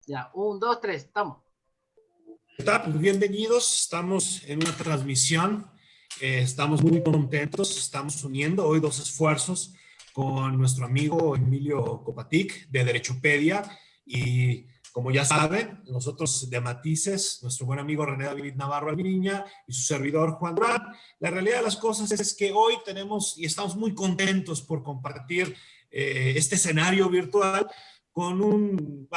Ya, 1, 2, 3, estamos. ¿Qué tal? Pues bienvenidos, estamos en una transmisión, estamos muy contentos, estamos uniendo hoy dos esfuerzos con nuestro amigo Emilio Copatic de Derechopedia y como ya saben, nosotros de Matices, nuestro buen amigo René David Navarro Alviriña y su servidor Juan Durán. La realidad de las cosas es que hoy tenemos y estamos muy contentos por compartir este escenario virtual con una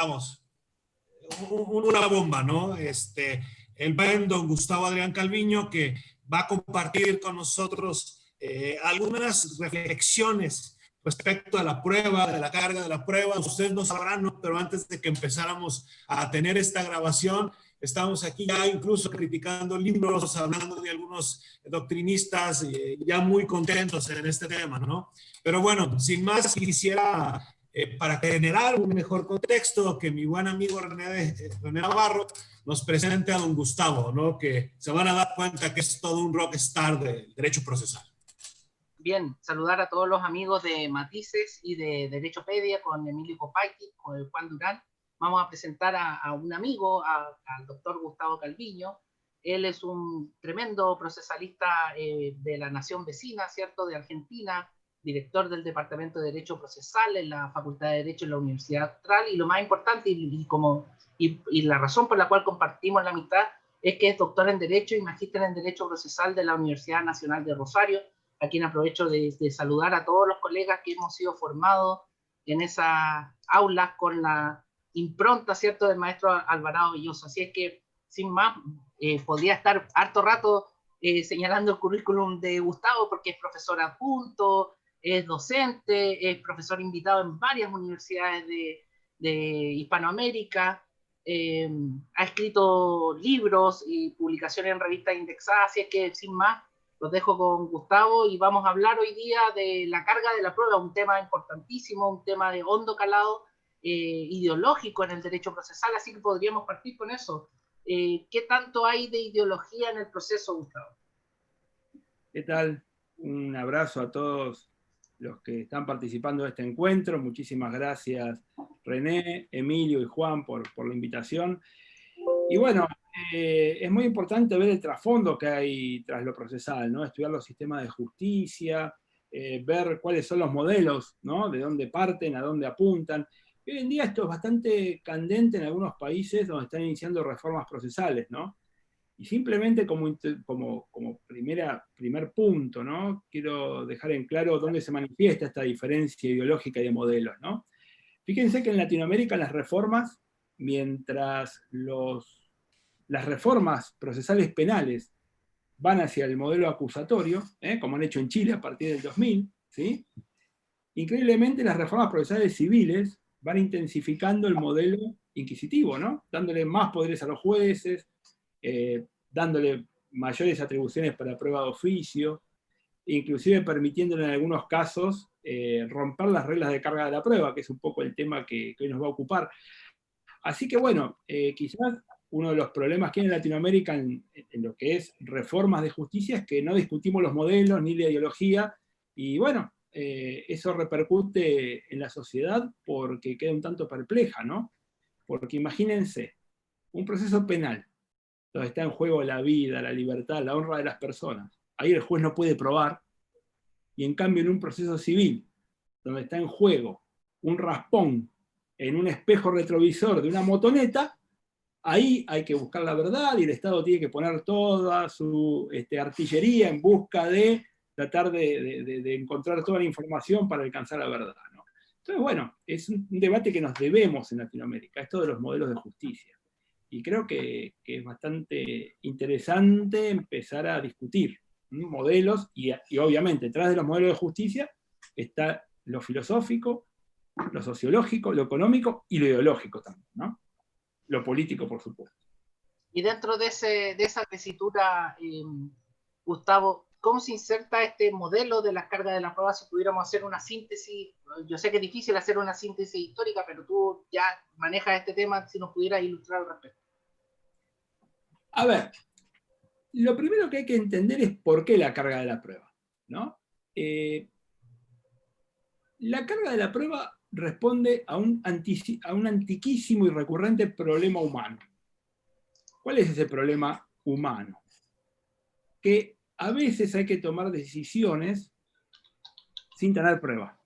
bomba, ¿no? El buen don Gustavo Adrián Calviño, que va a compartir con nosotros algunas reflexiones respecto a la prueba, de la carga de la prueba. Ustedes no sabrán, ¿no? Pero antes de que empezáramos a tener esta grabación, estamos aquí ya incluso criticando libros, hablando de algunos doctrinistas, ya muy contentos en este tema, ¿no? Pero bueno, sin más, quisiera para generar un mejor contexto, que mi buen amigo René Navarro nos presente a don Gustavo, ¿no? Que se van a dar cuenta que es todo un rockstar del derecho procesal. Bien, saludar a todos los amigos de Matices y de Derechopedia con Emilio Copaki, con el Juan Durán. Vamos a presentar a un amigo, al doctor Gustavo Calviño. Él es un tremendo procesalista de la nación vecina, ¿cierto?, de Argentina, director del Departamento de Derecho Procesal en la Facultad de Derecho de la Universidad Austral, y lo más importante, y la razón por la cual compartimos la amistad, es que es doctor en Derecho y magíster en Derecho Procesal de la Universidad Nacional de Rosario, a quien aprovecho de saludar a todos los colegas que hemos sido formados en esas aulas con la impronta, ¿cierto?, del maestro Alvarado Belloso. Así es que, sin más, podría estar harto rato señalando el currículum de Gustavo, porque es profesor adjunto, es docente, es profesor invitado en varias universidades de Hispanoamérica, ha escrito libros y publicaciones en revistas indexadas, así es que, sin más, los dejo con Gustavo y vamos a hablar hoy día de la carga de la prueba, un tema importantísimo, un tema de hondo calado ideológico en el derecho procesal, así que podríamos partir con eso. ¿Qué tanto hay de ideología en el proceso, Gustavo? ¿Qué tal? Un abrazo a todos los que están participando de este encuentro. Muchísimas gracias, René, Emilio y Juan, por la invitación. Y bueno, es muy importante ver el trasfondo que hay tras lo procesal, ¿no? Estudiar los sistemas de justicia, ver cuáles son los modelos, ¿no? De dónde parten, a dónde apuntan. Y hoy en día esto es bastante candente en algunos países donde están iniciando reformas procesales, ¿no? Y simplemente como primer punto, ¿no? Quiero dejar en claro dónde se manifiesta esta diferencia ideológica y de modelos, ¿no? Fíjense que en Latinoamérica las reformas, mientras las reformas procesales penales van hacia el modelo acusatorio, como han hecho en Chile a partir del 2000, ¿sí? Increíblemente las reformas procesales civiles van intensificando el modelo inquisitivo, ¿no? Dándole más poderes a los jueces, dándole mayores atribuciones para prueba de oficio, inclusive permitiéndole en algunos casos romper las reglas de carga de la prueba, que es un poco el tema que hoy nos va a ocupar. Así que bueno, quizás uno de los problemas que hay en Latinoamérica en lo que es reformas de justicia es que no discutimos los modelos ni la ideología, y bueno, eso repercute en la sociedad porque queda un tanto perpleja, ¿no? Porque imagínense, un proceso penal, donde está en juego la vida, la libertad, la honra de las personas. Ahí el juez no puede probar, y en cambio en un proceso civil, donde está en juego un raspón en un espejo retrovisor de una motoneta, ahí hay que buscar la verdad y el Estado tiene que poner toda su artillería en busca de tratar de encontrar toda la información para alcanzar la verdad, ¿no? Entonces, bueno, es un debate que nos debemos en Latinoamérica, esto de los modelos de justicia. Y creo que es bastante interesante empezar a discutir modelos, y obviamente detrás de los modelos de justicia está lo filosófico, lo sociológico, lo económico y lo ideológico también, ¿no? Lo político, por supuesto. Y dentro de esa tesitura, Gustavo, ¿cómo se inserta este modelo de las cargas de la prueba si pudiéramos hacer una síntesis? Yo sé que es difícil hacer una síntesis histórica, pero tú ya manejas este tema, si nos pudieras ilustrar al respecto. A ver, lo primero que hay que entender es por qué la carga de la prueba, ¿no? La carga de la prueba responde a un antiquísimo y recurrente problema humano. ¿Cuál es ese problema humano? Que a veces hay que tomar decisiones sin tener prueba.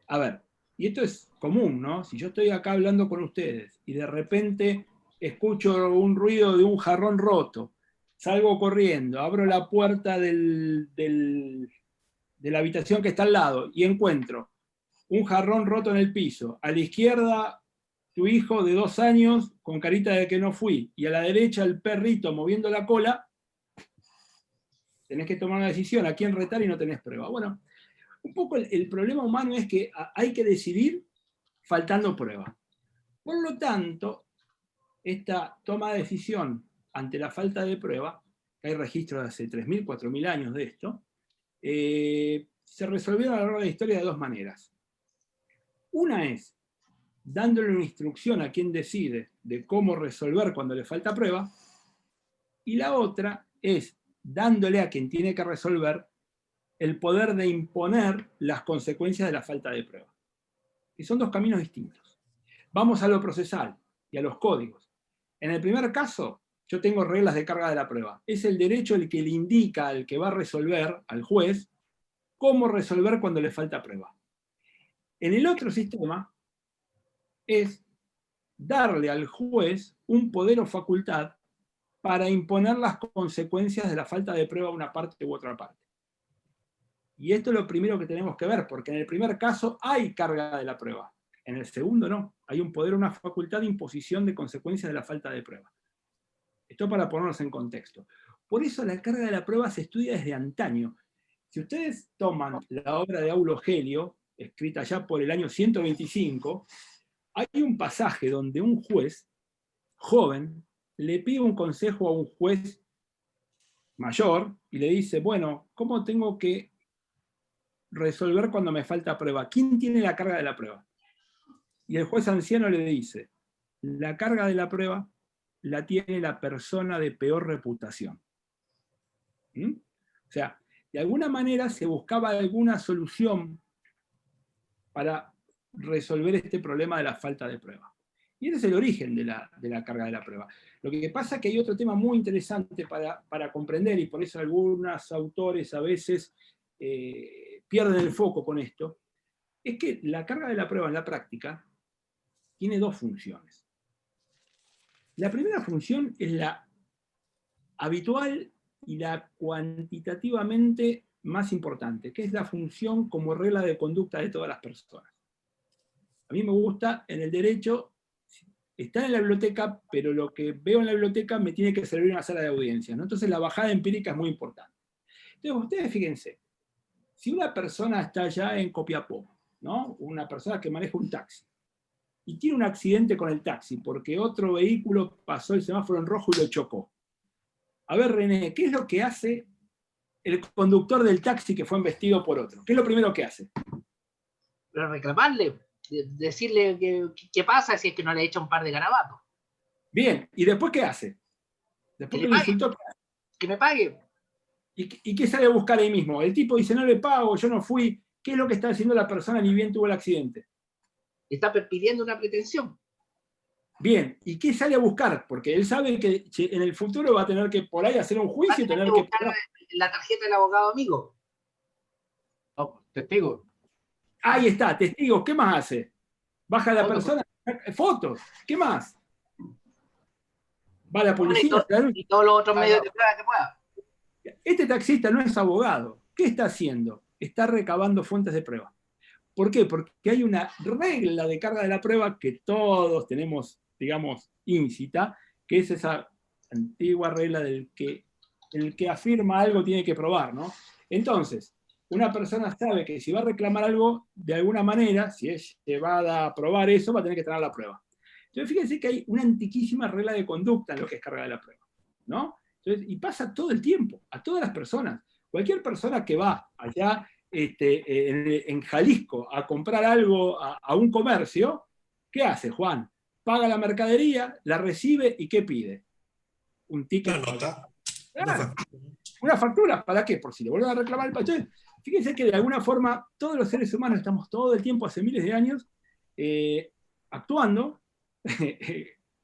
A ver, y esto es común, ¿no? Si yo estoy acá hablando con ustedes y de repente escucho un ruido de un jarrón roto, salgo corriendo, abro la puerta de la habitación que está al lado y encuentro un jarrón roto en el piso. A la izquierda, tu hijo de 2 años con carita de que no fui, y a la derecha el perrito moviendo la cola, tenés que tomar una decisión a quién retar y no tenés prueba. Bueno, un poco el problema humano es que hay que decidir faltando prueba. Por lo tanto, esta toma de decisión ante la falta de prueba, que hay registros de hace 3.000, 4.000 años de esto, se resolvieron a lo largo de la historia de 2 maneras. Una es dándole una instrucción a quien decide de cómo resolver cuando le falta prueba, y la otra es dándole a quien tiene que resolver el poder de imponer las consecuencias de la falta de prueba. Y son 2 caminos distintos. Vamos a lo procesal y a los códigos. En el primer caso, yo tengo reglas de carga de la prueba. Es el derecho el que le indica al que va a resolver, al juez, cómo resolver cuando le falta prueba. En el otro sistema es darle al juez un poder o facultad para imponer las consecuencias de la falta de prueba a una parte u otra parte. Y esto es lo primero que tenemos que ver, porque en el primer caso hay carga de la prueba. En el segundo no. Hay un poder o una facultad de imposición de consecuencias de la falta de prueba. Esto para ponernos en contexto. Por eso la carga de la prueba se estudia desde antaño. Si ustedes toman la obra de Aulo Gelio, escrita ya por el año 125, hay un pasaje donde un juez joven le pide un consejo a un juez mayor y le dice, bueno, ¿cómo tengo que resolver cuando me falta prueba? ¿Quién tiene la carga de la prueba? Y el juez anciano le dice, la carga de la prueba la tiene la persona de peor reputación. ¿Mm? O sea, de alguna manera se buscaba alguna solución para resolver este problema de la falta de prueba. Y ese es el origen de la carga de la prueba. Lo que pasa es que hay otro tema muy interesante para comprender, y por eso algunos autores a veces pierden el foco con esto, es que la carga de la prueba en la práctica tiene 2 funciones. La primera función es la habitual y la cuantitativamente más importante, que es la función como regla de conducta de todas las personas. A mí me gusta en el derecho, está en la biblioteca, pero lo que veo en la biblioteca me tiene que servir en una sala de audiencia, ¿no? Entonces la bajada empírica es muy importante. Entonces ustedes fíjense, si una persona está allá en Copiapó, ¿no? Una persona que maneja un taxi, y tiene un accidente con el taxi, porque otro vehículo pasó el semáforo en rojo y lo chocó. A ver, René, ¿qué es lo que hace el conductor del taxi que fue embestido por otro? ¿Qué es lo primero que hace? Pero reclamarle, decirle qué pasa si es que no le echa un par de garabatos. Bien, ¿y después qué hace? Después que le le insultó, que me pague. ¿Y qué sale a buscar ahí mismo? El tipo dice, no le pago, yo no fui. ¿Qué es lo que está haciendo la persona ni bien tuvo el accidente? Está pidiendo una pretensión. Bien, ¿y qué sale a buscar? Porque él sabe que en el futuro va a tener que por ahí hacer un juicio y tener que buscar la tarjeta del abogado amigo. Oh, testigo. Ahí está, testigos, ¿qué más hace? Baja a la persona, fotos, ¿qué más? Va a la policía. Y todos los otros medios de prueba que pueda. Este taxista no es abogado. ¿Qué está haciendo? Está recabando fuentes de prueba. ¿Por qué? Porque hay una regla de carga de la prueba que todos tenemos, digamos, íncita, que es esa antigua regla del que el que afirma algo tiene que probar, ¿no? Entonces, una persona sabe que si va a reclamar algo, de alguna manera, si es llevada a probar eso, va a tener que tener la prueba. Entonces, fíjense que hay una antiquísima regla de conducta en lo que es carga de la prueba, ¿no? Entonces, y pasa todo el tiempo, a todas las personas. Cualquier persona que va allá en Jalisco a comprar algo a un comercio, ¿qué hace, Juan? Paga la mercadería, la recibe y ¿qué pide? Un ticket. Una nota. Una factura, ¿para qué? Por si le vuelven a reclamar el papel. Fíjense que de alguna forma todos los seres humanos estamos todo el tiempo, hace miles de años, actuando,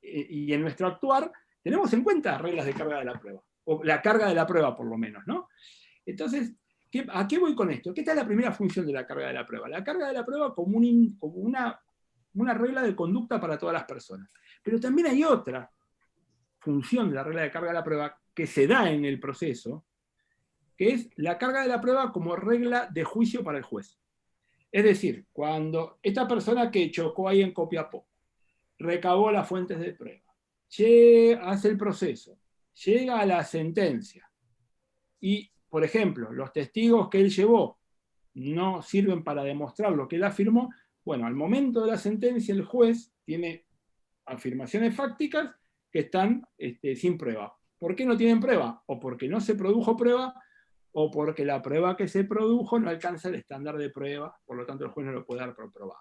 y en nuestro actuar tenemos en cuenta reglas de carga de la prueba, o la carga de la prueba por lo menos, ¿no? Entonces, ¿a qué voy con esto? ¿Qué está la primera función de la carga de la prueba? La carga de la prueba como una regla de conducta para todas las personas. Pero también hay otra función de la regla de carga de la prueba que se da en el proceso, que es la carga de la prueba como regla de juicio para el juez. Es decir, cuando esta persona que chocó ahí en Copiapó, recabó las fuentes de prueba, hace el proceso, llega a la sentencia, y, por ejemplo, los testigos que él llevó no sirven para demostrar lo que él afirmó, bueno, al momento de la sentencia el juez tiene afirmaciones fácticas que están sin prueba. ¿Por qué no tienen prueba? O porque no se produjo prueba, o porque la prueba que se produjo no alcanza el estándar de prueba, por lo tanto el juez no lo puede dar por probado.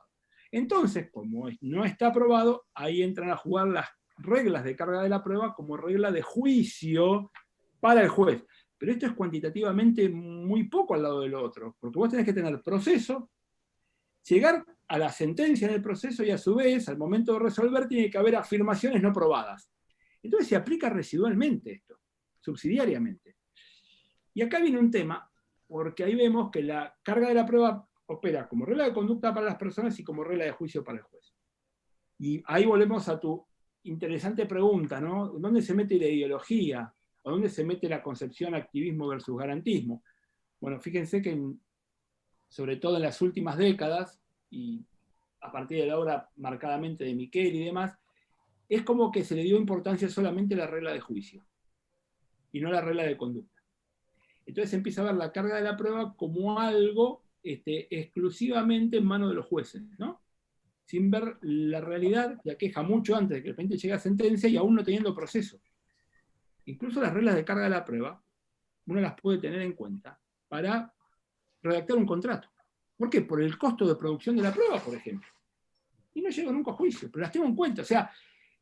Entonces, como no está aprobado, ahí entran a jugar las reglas de carga de la prueba como regla de juicio para el juez. Pero esto es cuantitativamente muy poco al lado del otro, porque vos tenés que tener proceso, llegar a la sentencia en el proceso y a su vez, al momento de resolver, tiene que haber afirmaciones no probadas. Entonces se aplica residualmente esto, subsidiariamente. Y acá viene un tema, porque ahí vemos que la carga de la prueba opera como regla de conducta para las personas y como regla de juicio para el juez. Y ahí volvemos a tu interesante pregunta, ¿no? ¿Dónde se mete la ideología? ¿O dónde se mete la concepción activismo versus garantismo? Bueno, fíjense que sobre todo en las últimas décadas, y a partir de la obra marcadamente de Miquel y demás, es como que se le dio importancia solamente a la regla de juicio, y no a la regla de conducta. Entonces se empieza a ver la carga de la prueba como algo exclusivamente en manos de los jueces, ¿no? Sin ver la realidad que aqueja mucho antes de que el pendiente llegue a sentencia y aún no teniendo proceso. Incluso las reglas de carga de la prueba, uno las puede tener en cuenta para redactar un contrato. ¿Por qué? Por el costo de producción de la prueba, por ejemplo. Y no llego nunca a juicio, pero las tengo en cuenta. O sea,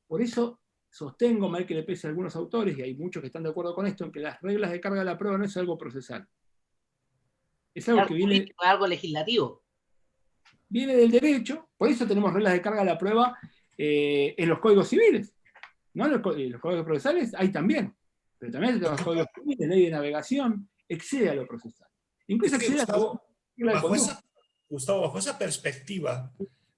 por eso sostengo, mal que le pese a algunos autores, y hay muchos que están de acuerdo con esto, en que las reglas de carga de la prueba no es algo procesal. Es algo que viene... algo legislativo. Viene del derecho, por eso tenemos reglas de carga de la prueba en los códigos civiles. ¿No? En los códigos procesales hay también. Pero también en los códigos civiles, ley de navegación, excede a lo procesal. Incluso Es que, excede Gustavo, bajo esa perspectiva,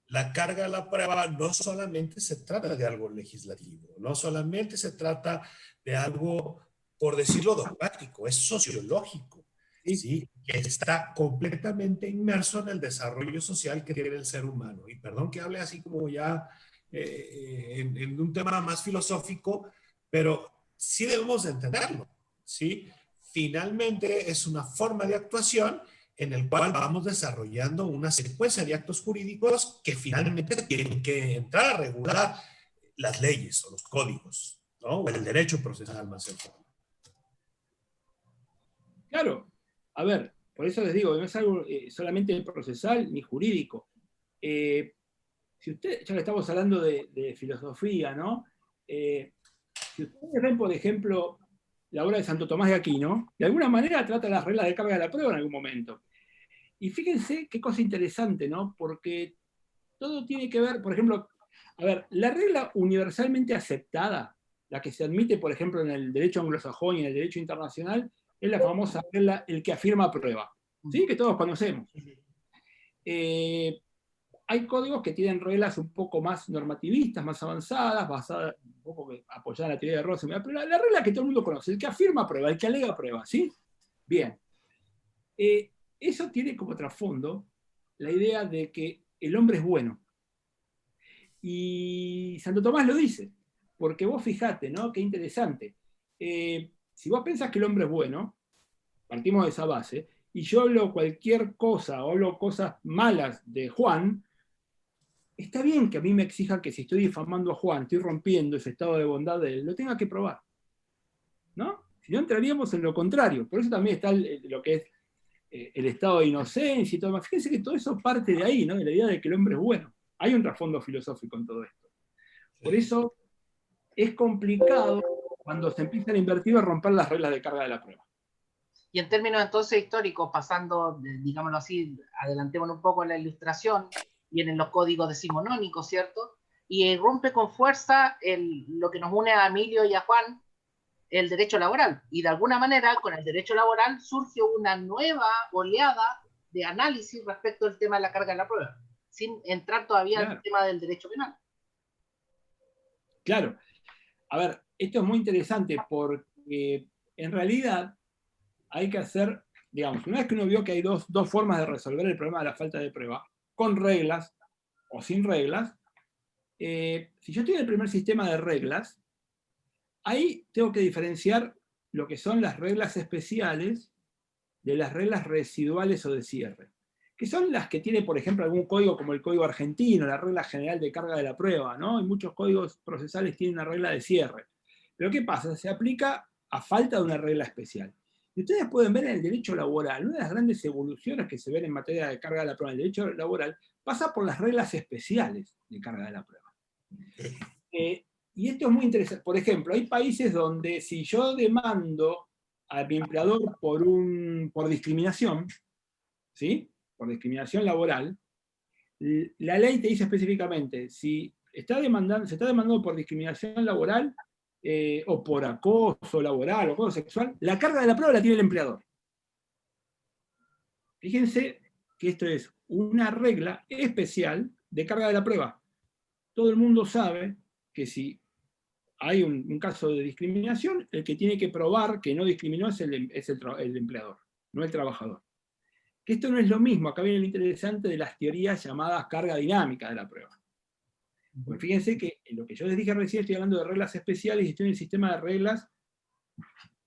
la carga de la prueba no solamente se trata de algo legislativo, no solamente se trata de algo, por decirlo dogmático, es sociológico, ¿sí? Que está completamente inmerso en el desarrollo social que tiene el ser humano. Y perdón que hable así como ya en un tema más filosófico, pero sí debemos de entenderlo, ¿sí? Finalmente es una forma de actuación en el cual vamos desarrollando una secuencia de actos jurídicos que finalmente tienen que entrar a regular las leyes o los códigos, ¿no? O el derecho procesal más en forma. Claro, a ver, por eso les digo, no es algo solamente procesal ni jurídico. Si usted, ya que estamos hablando de filosofía, ¿no? Si ustedes ven, por ejemplo, la obra de Santo Tomás de Aquino, de alguna manera trata las reglas de carga de la prueba en algún momento. Y fíjense qué cosa interesante, ¿no? Porque todo tiene que ver, por ejemplo, a ver, la regla universalmente aceptada, la que se admite, por ejemplo, en el derecho anglosajón y en el derecho internacional, es la famosa regla, el que afirma prueba, ¿sí? Que todos conocemos. Hay códigos que tienen reglas un poco más normativistas, más avanzadas, basadas, un poco apoyadas en la teoría de Rosenberg, pero la regla que todo el mundo conoce, el que afirma prueba, el que alega prueba, ¿sí? Bien. Eso tiene como trasfondo la idea de que el hombre es bueno. Y Santo Tomás lo dice, porque vos fijate, ¿no? Qué interesante. Si vos pensás que el hombre es bueno, partimos de esa base, y yo hablo cualquier cosa, o hablo cosas malas de Juan, está bien que a mí me exijan que si estoy difamando a Juan, estoy rompiendo ese estado de bondad de él, lo tenga que probar. ¿No? Si no, entraríamos en lo contrario. Por eso también está lo que es el estado de inocencia y todo más. Fíjense que todo eso parte de ahí, ¿no? De la idea de que el hombre es bueno. Hay un trasfondo filosófico en todo esto. Por eso es complicado cuando se empiezan a invertir a romper las reglas de carga de la prueba. Y en términos entonces históricos, pasando, digámoslo así, adelantémonos un poco en la ilustración, vienen los códigos decimonónicos, ¿cierto? Y rompe con fuerza lo que nos une a Emilio y a Juan, el derecho laboral. Y de alguna manera, con el derecho laboral surge una nueva oleada de análisis respecto al tema de la carga de la prueba, sin entrar todavía en el tema del derecho penal. Claro. A ver, esto es muy interesante porque en realidad hay que hacer, digamos, una vez que uno vio que hay dos formas de resolver el problema de la falta de prueba, con reglas o sin reglas, si yo estoy en el primer sistema de reglas, ahí tengo que diferenciar lo que son las reglas especiales de las reglas residuales o de cierre, que son las que tiene, por ejemplo, algún código como el código argentino, la regla general de carga de la prueba, ¿no? Y muchos códigos procesales tienen una regla de cierre. Pero ¿qué pasa? Se aplica a falta de una regla especial. Y ustedes pueden ver en el derecho laboral, una de las grandes evoluciones que se ven en materia de carga de la prueba en el derecho laboral pasa por las reglas especiales de carga de la prueba. Y esto es muy interesante. Por ejemplo, hay países donde si yo demando a mi empleador por discriminación, ¿sí? Por discriminación laboral, la ley te dice específicamente, si se está demandando por discriminación laboral o por acoso laboral o acoso sexual, la carga de la prueba la tiene el empleador. Fíjense que esto es una regla especial de carga de la prueba. Todo el mundo sabe que si hay un caso de discriminación, el que tiene que probar que no discriminó es el empleador, no el trabajador. Que esto no es lo mismo, acá viene lo interesante de las teorías llamadas carga dinámica de la prueba. Pues fíjense que en lo que yo les dije recién estoy hablando de reglas especiales y estoy en el sistema de reglas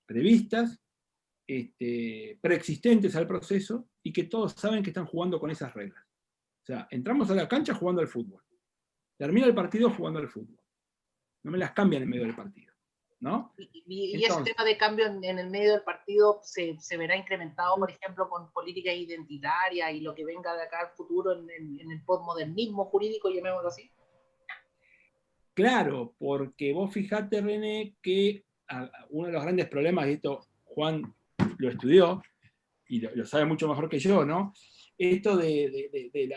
previstas, preexistentes al proceso, y que todos saben que están jugando con esas reglas. O sea, entramos a la cancha jugando al fútbol. Termina el partido jugando al fútbol. No me las cambian en medio del partido, ¿no? Y entonces, ese tema de cambio en el medio del partido se verá incrementado, por ejemplo, con políticas identitarias y lo que venga de acá al futuro en el postmodernismo jurídico, llamémoslo así. Claro, porque vos fijate, René, que uno de los grandes problemas, y esto Juan lo estudió, y lo sabe mucho mejor que yo, ¿no? Esto de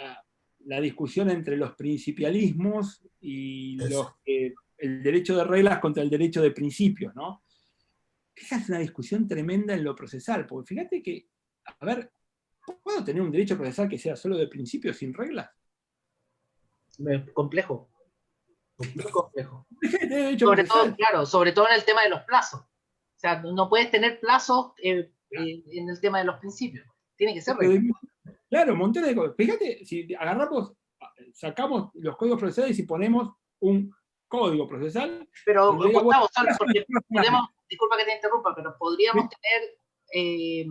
la discusión entre los principialismos y el derecho de reglas contra el derecho de principios, ¿no? Esa es una discusión tremenda en lo procesal, porque fíjate que, a ver, ¿puedo tener un derecho procesal que sea solo de principios sin reglas? Complejo. Muy complejo. Sobre todo, claro, sobre todo en el tema de los plazos. O sea, no puedes tener plazos en el tema de los principios. Tiene que ser reglas. Claro, un montón de cosas. Fíjate, si sacamos los códigos procesales y ponemos un código procesal. Pero, Gustavo, porque disculpa que te interrumpa, pero podríamos tener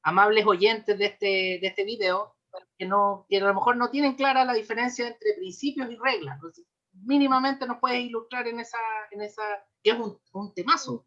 amables oyentes de este video que a lo mejor no tienen clara la diferencia entre principios y reglas. Entonces, mínimamente nos puedes ilustrar en esa que es un temazo.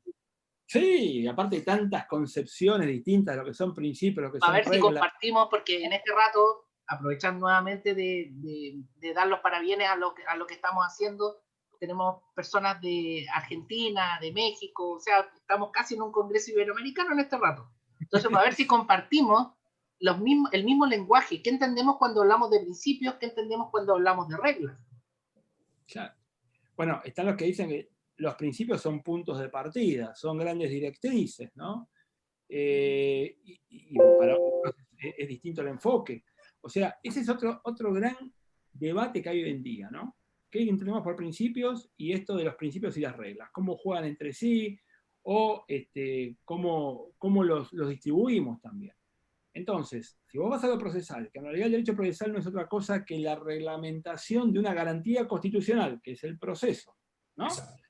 Sí, aparte hay tantas concepciones distintas de lo que son principios, lo que son reglas. A ver si compartimos, porque en este rato, aprovechando nuevamente de dar los parabienes a lo que estamos haciendo, tenemos personas de Argentina, de México, o sea, estamos casi en un congreso iberoamericano en este rato. Entonces, a ver si compartimos el mismo lenguaje. ¿Qué entendemos cuando hablamos de principios? ¿Qué entendemos cuando hablamos de reglas? Claro. Bueno, están los que dicen que los principios son puntos de partida, son grandes directrices, ¿no? Y para otros es distinto el enfoque. O sea, ese es otro gran debate que hay hoy en día, ¿no? ¿Qué entendemos por principios y esto de los principios y las reglas? ¿Cómo juegan entre sí? O cómo los distribuimos también. Entonces, si vos vas a lo procesal, que en realidad el derecho procesal no es otra cosa que la reglamentación de una garantía constitucional, que es el proceso, ¿no? Exacto.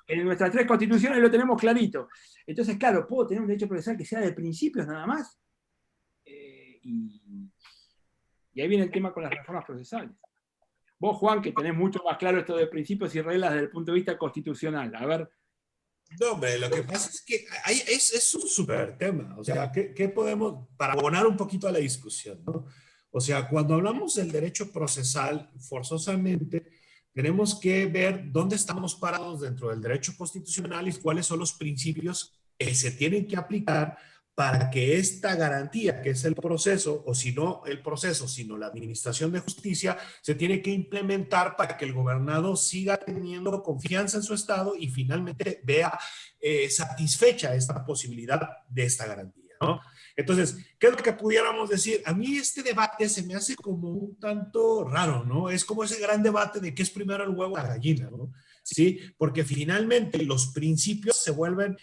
En nuestras 3 constituciones lo tenemos clarito. Entonces, claro, ¿puedo tener un derecho procesal que sea de principios nada más? Y ahí viene el tema con las reformas procesales. Vos, Juan, que tenés mucho más claro esto de principios y reglas desde el punto de vista constitucional. A ver. No, hombre, lo que pasa es que es un súper tema. O sea, ¿qué podemos, para abonar un poquito a la discusión, ¿no? O sea, cuando hablamos del derecho procesal, forzosamente tenemos que ver dónde estamos parados dentro del derecho constitucional y cuáles son los principios se tienen que aplicar para que esta garantía, que es el proceso, o si no el proceso, sino la administración de justicia, se tiene que implementar para que el gobernado siga teniendo confianza en su Estado y finalmente vea satisfecha esta posibilidad de esta garantía, ¿no? Entonces, ¿qué es lo que pudiéramos decir? A mí este debate se me hace como un tanto raro, ¿no? Es como ese gran debate de qué es primero el huevo o la gallina, ¿no? Sí, porque finalmente los principios se vuelven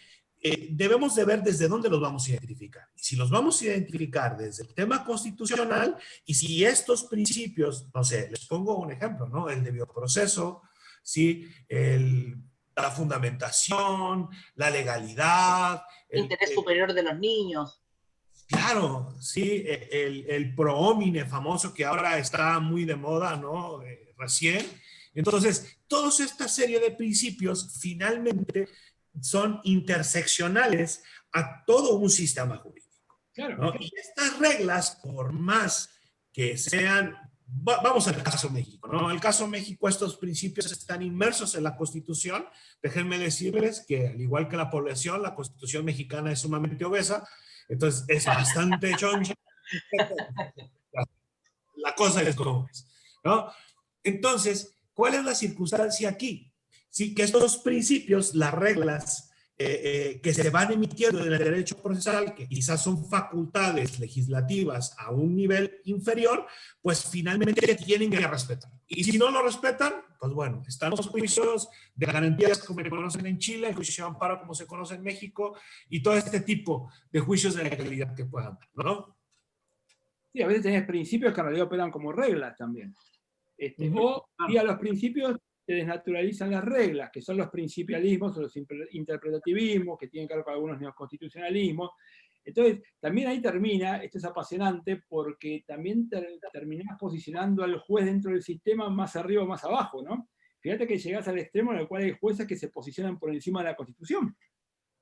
debemos de ver desde dónde los vamos a identificar. Y si los vamos a identificar desde el tema constitucional y si estos principios, no sé, les pongo un ejemplo, ¿no? El debido proceso, ¿sí? La fundamentación, la legalidad. Interés superior de los niños. Claro, sí, el pro homine famoso que ahora está muy de moda, ¿no? Recién. Entonces, toda esta serie de principios finalmente son interseccionales a todo un sistema jurídico. Claro, ¿no? claro. Y estas reglas, por más que sean, vamos al caso México, ¿no? En el caso México, estos principios están inmersos en la Constitución. Déjenme decirles que, al igual que la población, la Constitución mexicana es sumamente obesa, entonces es bastante choncha. La cosa es como es, ¿no? Entonces, ¿cuál es la circunstancia aquí? Sí, que estos principios, las reglas que se van emitiendo en el derecho procesal, que quizás son facultades legislativas a un nivel inferior, pues finalmente tienen que respetar. Y si no lo respetan, pues bueno, están los juicios de garantías como se conocen en Chile, el juicio de amparo como se conoce en México, y todo este tipo de juicios de legalidad que puedan dar, ¿no? Sí, a veces tenés principios que en realidad operan como reglas también. O vía los principios te desnaturalizan las reglas, que son los principialismos o los interpretativismos, que tienen que ver con algunos neoconstitucionalismos. Entonces, también ahí termina, esto es apasionante, porque también terminás posicionando al juez dentro del sistema más arriba o más abajo, ¿no? Fíjate que llegás al extremo en el cual hay jueces que se posicionan por encima de la Constitución,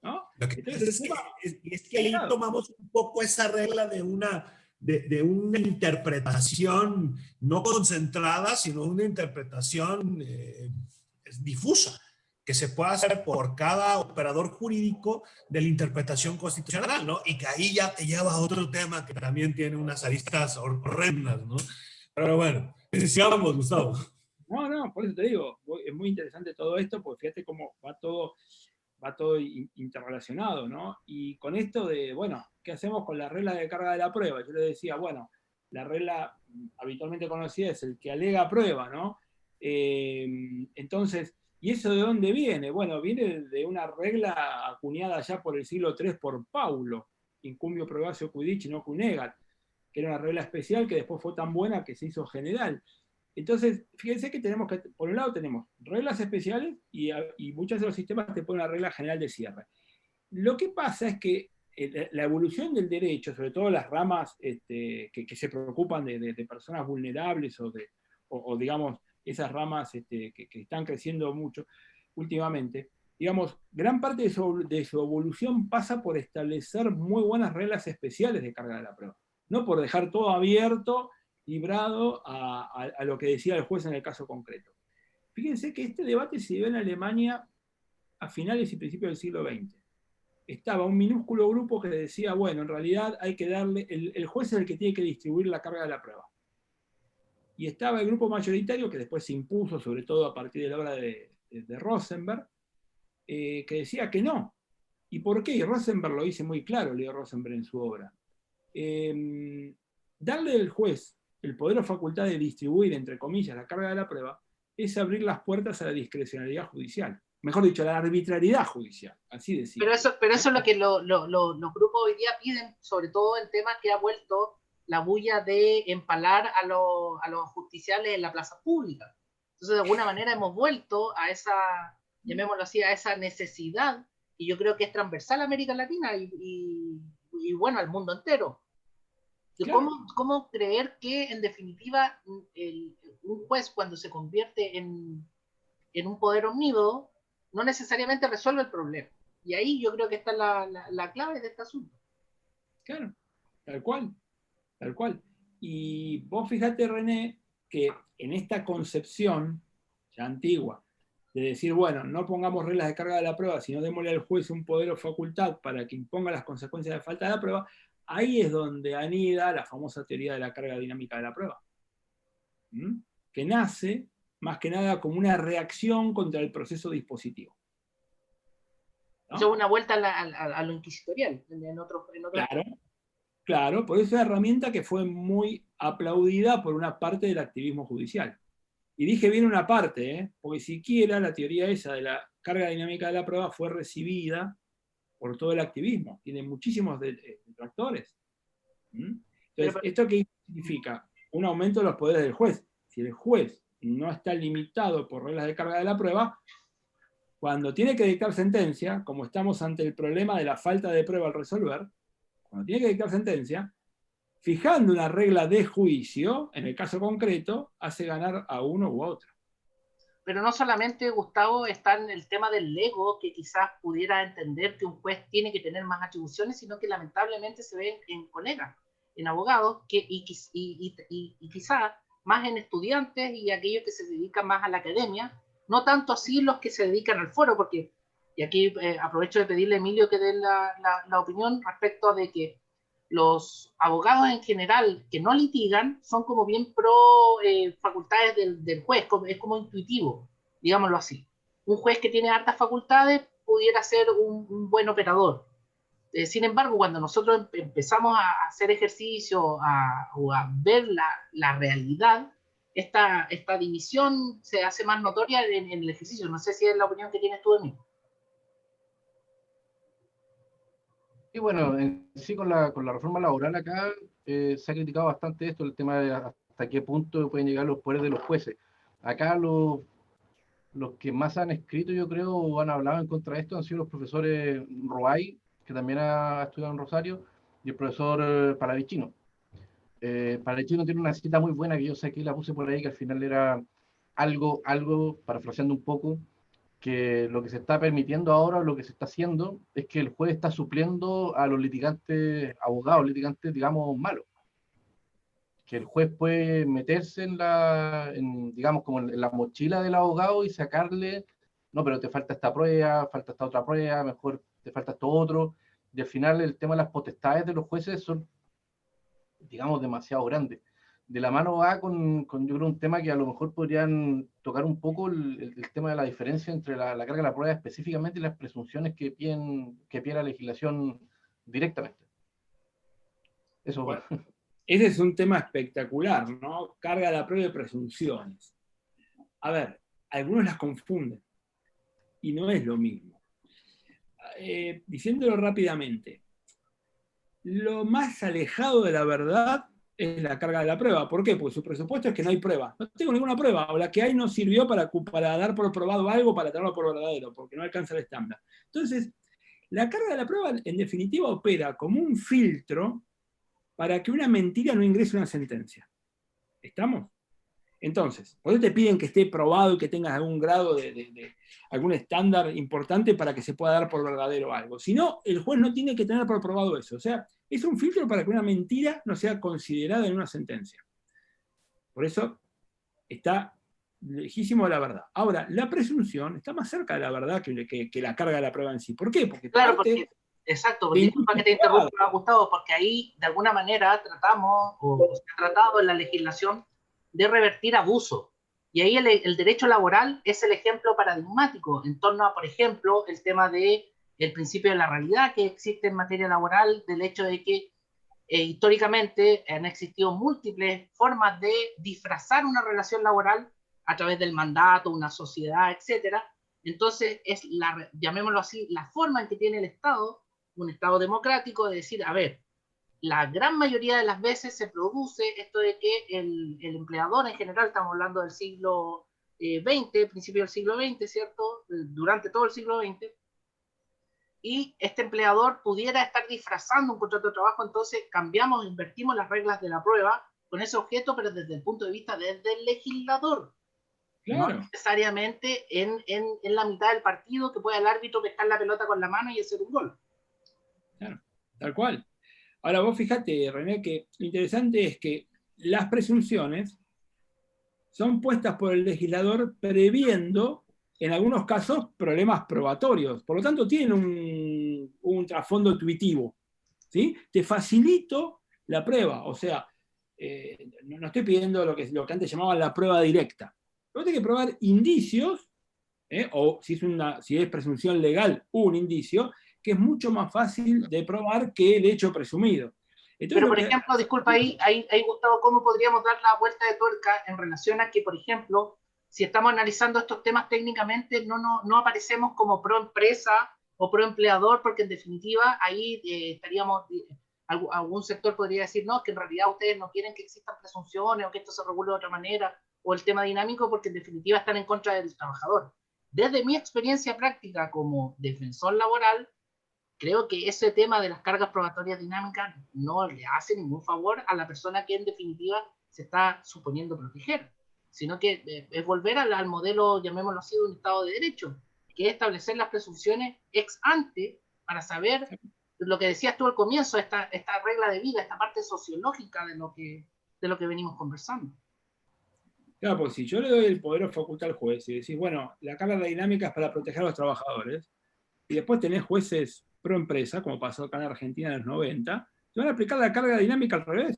¿no? Lo que Entonces, es que ahí tomamos un poco esa regla de una interpretación no concentrada, sino una interpretación difusa, que se puede hacer por cada operador jurídico de la interpretación constitucional, ¿no? Y que ahí ya te lleva a otro tema que también tiene unas aristas horrendas, ¿no? Pero bueno, sigamos, Gustavo. No, por eso te digo, es muy interesante todo esto, porque fíjate cómo va todo interrelacionado, ¿no? Y con esto de, bueno, ¿qué hacemos con la regla de carga de la prueba? Yo le decía, bueno, la regla habitualmente conocida es el que alega prueba, ¿no? Entonces, ¿y eso de dónde viene? Bueno, viene de una regla acuñada ya por el siglo III por Paulo, incumbio probatio cuidice no cunegat, que era una regla especial que después fue tan buena que se hizo general. Entonces, fíjense que tenemos que, por un lado tenemos reglas especiales y muchos de los sistemas te ponen una regla general de cierre. Lo que pasa es que la evolución del derecho, sobre todo las ramas que se preocupan de personas vulnerables o digamos, esas ramas que están creciendo mucho últimamente, digamos, gran parte de su evolución pasa por establecer muy buenas reglas especiales de carga de la prueba, no por dejar todo abierto, librado a lo que decía el juez en el caso concreto. Fíjense que este debate se dio en Alemania a finales y principios del siglo XX. Estaba un minúsculo grupo que decía, bueno, en realidad hay que darle, el juez es el que tiene que distribuir la carga de la prueba. Y estaba el grupo mayoritario, que después se impuso, sobre todo a partir de la obra de Rosenberg, que decía que no. ¿Y por qué? Y Rosenberg lo dice muy claro, Leo Rosenberg en su obra. Darle al juez el poder o facultad de distribuir, entre comillas, la carga de la prueba, es abrir las puertas a la discrecionalidad judicial. Mejor dicho, a la arbitrariedad judicial, así decir. Pero eso es lo que los grupos hoy día piden, sobre todo en temas que ha vuelto la bulla de empalar a los justiciales en la plaza pública. Entonces, de alguna manera hemos vuelto a esa, llamémoslo así, a esa necesidad, y yo creo que es transversal a América Latina y bueno, al mundo entero. Claro. ¿Cómo creer que, en definitiva, un juez, cuando se convierte en un poder omnímodo, no necesariamente resuelve el problema? Y ahí yo creo que está la clave de este asunto. Claro, tal cual, tal cual. Y vos fíjate, René, que en esta concepción ya antigua de decir, bueno, no pongamos reglas de carga de la prueba, sino démosle al juez un poder o facultad para que imponga las consecuencias de falta de la prueba, ahí es donde anida la famosa teoría de la carga dinámica de la prueba. Que nace, más que nada, como una reacción contra el proceso dispositivo. ¿No? Eso es una vuelta a lo inquisitorial, Claro, claro, por eso es una herramienta que fue muy aplaudida por una parte del activismo judicial. Y dije bien una parte, porque siquiera la teoría esa de la carga dinámica de la prueba fue recibida por todo el activismo. Tiene muchísimos detractores. Entonces, ¿esto qué significa? Un aumento de los poderes del juez. Si el juez no está limitado por reglas de carga de la prueba, cuando tiene que dictar sentencia, como estamos ante el problema de la falta de prueba al resolver, cuando tiene que dictar sentencia, fijando una regla de juicio, en el caso concreto, hace ganar a uno u otro. Pero no solamente, Gustavo, está en el tema del ego, que quizás pudiera entender que un juez tiene que tener más atribuciones, sino que lamentablemente se ve en colegas, en abogados, y quizás más en estudiantes y aquellos que se dedican más a la academia, no tanto así los que se dedican al foro, porque, y aquí aprovecho de pedirle a Emilio que dé la opinión respecto a de que los abogados en general que no litigan son como bien pro facultades del juez, es como intuitivo, digámoslo así. Un juez que tiene hartas facultades pudiera ser un buen operador. Sin embargo, cuando nosotros empezamos a hacer ejercicio o a ver la realidad, esta división se hace más notoria en el ejercicio. No sé si es la opinión que tienes tú de mí. Y bueno, en sí con la reforma laboral acá se ha criticado bastante esto, el tema de hasta qué punto pueden llegar los poderes de los jueces. Acá los que más han escrito, yo creo, o han hablado en contra de esto han sido los profesores Roay, que también ha estudiado en Rosario, y el profesor Palavicino. Palavicino tiene una cita muy buena que yo saqué, la puse por ahí, que al final era algo, parafraseando un poco, que lo que se está permitiendo ahora, lo que se está haciendo, es que el juez está supliendo a los litigantes, abogados, litigantes, digamos, malos. Que el juez puede meterse digamos, como en la mochila del abogado y sacarle, no, pero te falta esta prueba, falta esta otra prueba, mejor te falta esto otro. Y al final el tema de las potestades de los jueces son, digamos, demasiado grandes. De la mano va con yo creo, un tema que a lo mejor podrían tocar un poco el tema de la diferencia entre la carga de la prueba específicamente y las presunciones que pide la legislación directamente. Eso. Bueno, ese es un tema espectacular, ¿no? Carga de la prueba y presunciones. A ver, algunos las confunden y no es lo mismo. Diciéndolo rápidamente, lo más alejado de la verdad es la carga de la prueba. ¿Por qué? Porque su presupuesto es que no hay prueba. No tengo ninguna prueba, o la que hay no sirvió para dar por probado algo, para tenerlo por verdadero, porque no alcanza el estándar. Entonces, la carga de la prueba, en definitiva, opera como un filtro para que una mentira no ingrese a una sentencia. ¿Estamos? Entonces, por eso te piden que esté probado y que tengas algún grado de algún estándar importante para que se pueda dar por verdadero algo. Si no, el juez no tiene que tener por probado eso. O sea, es un filtro para que una mentira no sea considerada en una sentencia. Por eso está lejísimo de la verdad. Ahora, la presunción está más cerca de la verdad que la carga de la prueba en sí. ¿Por qué? Porque claro, porque, exacto, disculpa que te interrumpa, Gustavo, porque ahí de alguna manera tratamos, o se ha tratado en la legislación, de revertir abuso. Y ahí el derecho laboral es el ejemplo paradigmático en torno a, por ejemplo, el tema del principio de la realidad que existe en materia laboral, del hecho de que históricamente han existido múltiples formas de disfrazar una relación laboral a través del mandato, una sociedad, etcétera. Entonces, es llamémoslo así, la forma en que tiene el Estado, un Estado democrático, de decir, a ver, la gran mayoría de las veces se produce esto de que el empleador en general, estamos hablando del siglo XX, principio del siglo XX, ¿cierto? Durante todo el siglo XX, y este empleador pudiera estar disfrazando un contrato de trabajo, entonces cambiamos, invertimos las reglas de la prueba con ese objeto, pero desde el punto de vista desde el legislador. Claro. No necesariamente en la mitad del partido que pueda el árbitro pescar la pelota con la mano y hacer un gol. Claro, tal cual. Ahora vos fíjate, René, que lo interesante es que las presunciones son puestas por el legislador previendo en algunos casos, problemas probatorios. Por lo tanto, tienen un trasfondo intuitivo. ¿Sí? Te facilito la prueba. O sea, no estoy pidiendo lo que antes llamaban la prueba directa. Pero tengo que probar indicios, o si es presunción legal, un indicio, que es mucho más fácil de probar que el hecho presumido. Entonces, pero, por ejemplo, disculpa ahí, Gustavo, ¿cómo podríamos dar la vuelta de tuerca en relación a que, por ejemplo, si estamos analizando estos temas técnicamente, no aparecemos como pro empresa o pro empleador, porque en definitiva ahí estaríamos, algún sector podría decir, no, que en realidad ustedes no quieren que existan presunciones o que esto se regule de otra manera, o el tema dinámico, porque en definitiva están en contra del trabajador. Desde mi experiencia práctica como defensor laboral, creo que ese tema de las cargas probatorias dinámicas no le hace ningún favor a la persona que en definitiva se está suponiendo proteger, sino que es volver al modelo, llamémoslo así, de un Estado de Derecho, que es establecer las presunciones ex ante para saber lo que decías tú al comienzo, esta regla de vida, esta parte sociológica de lo que venimos conversando. Claro, pues si yo le doy el poder o facultad al juez y decís, bueno, la carga dinámica es para proteger a los trabajadores, y después tenés jueces pro empresa, como pasó acá en Argentina en los 90, te van a aplicar la carga dinámica al revés.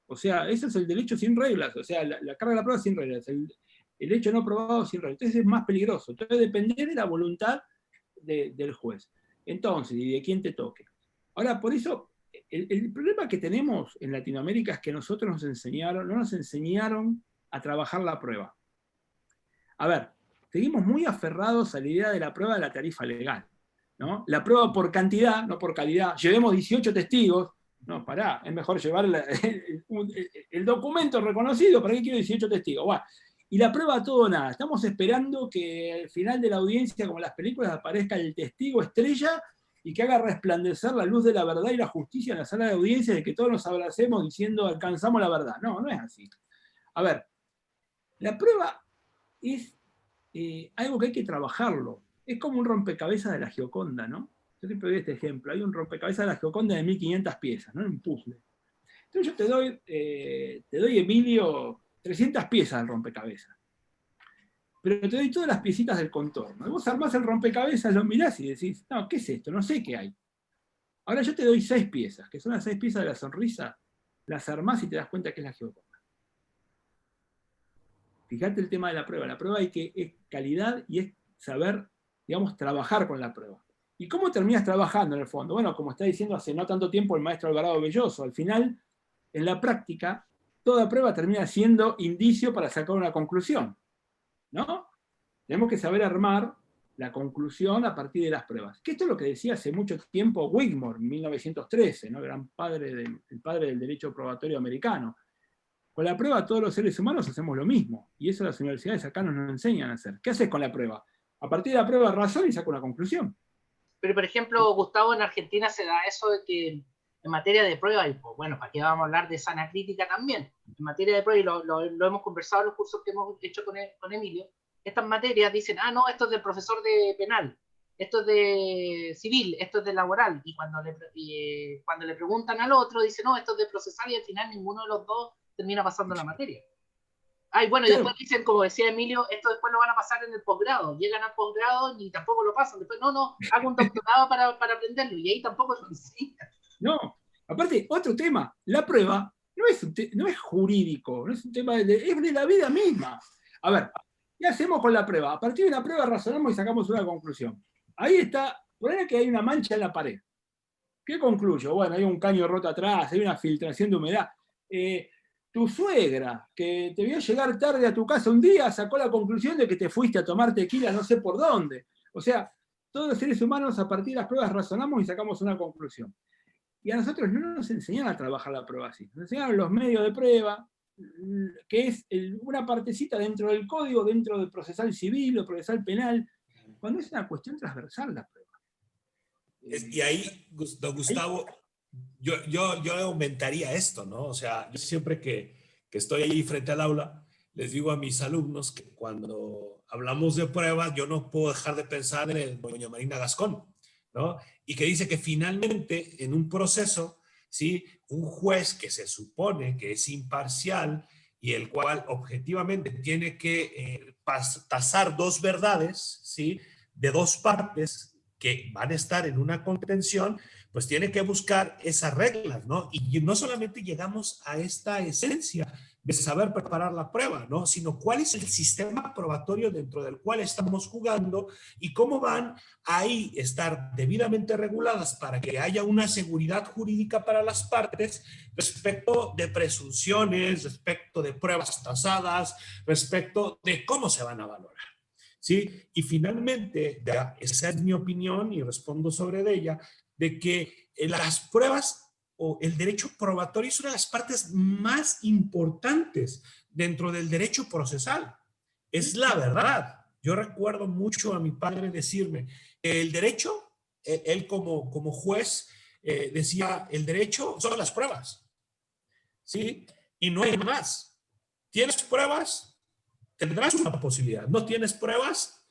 O sea, ese es el derecho sin reglas, o sea, la carga de la prueba sin reglas, el hecho no probado sin reglas. Entonces es más peligroso. Entonces depende de la voluntad del juez. Entonces, y de quién te toque. Ahora, por eso, el problema que tenemos en Latinoamérica es que nosotros no nos enseñaron a trabajar la prueba. A ver, seguimos muy aferrados a la idea de la prueba de la tarifa legal, ¿no? La prueba por cantidad, no por calidad. Llevemos 18 testigos. No, pará, es mejor llevar el documento reconocido. ¿Para qué quiero 18 testigos? Bueno, y la prueba todo o nada. Estamos esperando que al final de la audiencia, como en las películas, aparezca el testigo estrella y que haga resplandecer la luz de la verdad y la justicia en la sala de audiencia, de que todos nos abracemos diciendo alcanzamos la verdad. No, no es así. A ver, la prueba es algo que hay que trabajarlo. Es como un rompecabezas de la Gioconda, ¿no? Yo siempre doy este ejemplo. Hay un rompecabezas de la Gioconda de 1500 piezas, ¿no? Un puzzle. Entonces yo te doy, Emilio, 300 piezas del rompecabezas. Pero te doy todas las piecitas del contorno. Y vos armás el rompecabezas, lo mirás y decís, no, ¿qué es esto? No sé qué hay. Ahora yo te doy 6 piezas, que son las 6 piezas de la sonrisa. Las armás y te das cuenta que es la Gioconda. Fíjate el tema de la prueba. La prueba es calidad y es saber, digamos, trabajar con la prueba. ¿Y cómo terminas trabajando en el fondo? Bueno, como está diciendo hace no tanto tiempo el maestro Alvarado Belloso, al final, en la práctica, toda prueba termina siendo indicio para sacar una conclusión, ¿no? Tenemos que saber armar la conclusión a partir de las pruebas. Que esto es lo que decía hace mucho tiempo Wigmore, en 1913, ¿no? El padre del derecho probatorio americano. Con la prueba todos los seres humanos hacemos lo mismo, y eso las universidades acá nos enseñan a hacer. ¿Qué haces con la prueba? A partir de la prueba razón y saco una conclusión. Pero, por ejemplo, Gustavo, en Argentina se da eso de que en materia de prueba, y pues, bueno, ¿para qué vamos a hablar de sana crítica también? En materia de prueba, y lo hemos conversado en los cursos que hemos hecho con Emilio, estas materias dicen, no, esto es del profesor de penal, esto es de civil, esto es de laboral, y cuando le preguntan al otro, dice, no, esto es de procesal, y al final ninguno de los dos termina pasando la materia. Y bueno, y después dicen, como decía Emilio, esto después lo van a pasar en el posgrado. Llegan al posgrado y tampoco lo pasan. Después, no, hago un doctorado para aprenderlo. Y ahí tampoco lo enseñan. No, aparte, otro tema. La prueba no es jurídico, no es un tema es de la vida misma. A ver, ¿qué hacemos con la prueba? A partir de la prueba razonamos y sacamos una conclusión. Ahí está, ponele que hay una mancha en la pared. ¿Qué concluyo? Bueno, hay un caño roto atrás, hay una filtración de humedad. Tu suegra, que te vio llegar tarde a tu casa un día, sacó la conclusión de que te fuiste a tomar tequila no sé por dónde. O sea, todos los seres humanos a partir de las pruebas razonamos y sacamos una conclusión. Y a nosotros no nos enseñaron a trabajar la prueba así. Nos enseñaron los medios de prueba, que es una partecita dentro del código, dentro del procesal civil o procesal penal, cuando es una cuestión transversal la prueba. Y ahí, don Gustavo, yo aumentaría esto, ¿no? O sea, yo siempre que estoy ahí frente al aula, les digo a mis alumnos que cuando hablamos de pruebas, yo no puedo dejar de pensar en el doña Marina Gascón, ¿no? Y que dice que finalmente en un proceso, ¿sí? Un juez que se supone que es imparcial y el cual objetivamente tiene que tasar dos verdades, ¿sí? De dos partes que van a estar en una contención, pues tiene que buscar esas reglas, ¿no? Y no solamente llegamos a esta esencia de saber preparar la prueba, ¿no? Sino cuál es el sistema probatorio dentro del cual estamos jugando y cómo van ahí estar debidamente reguladas para que haya una seguridad jurídica para las partes respecto de presunciones, respecto de pruebas tasadas, respecto de cómo se van a valorar. ¿Sí? Y finalmente, esa es mi opinión y respondo sobre ella, de que las pruebas o el derecho probatorio es una de las partes más importantes dentro del derecho procesal. Es la verdad. Yo recuerdo mucho a mi padre decirme, el derecho, él como juez decía, el derecho son las pruebas, ¿sí? Y no hay más. ¿Tienes pruebas? Tendrás una posibilidad. ¿No tienes pruebas?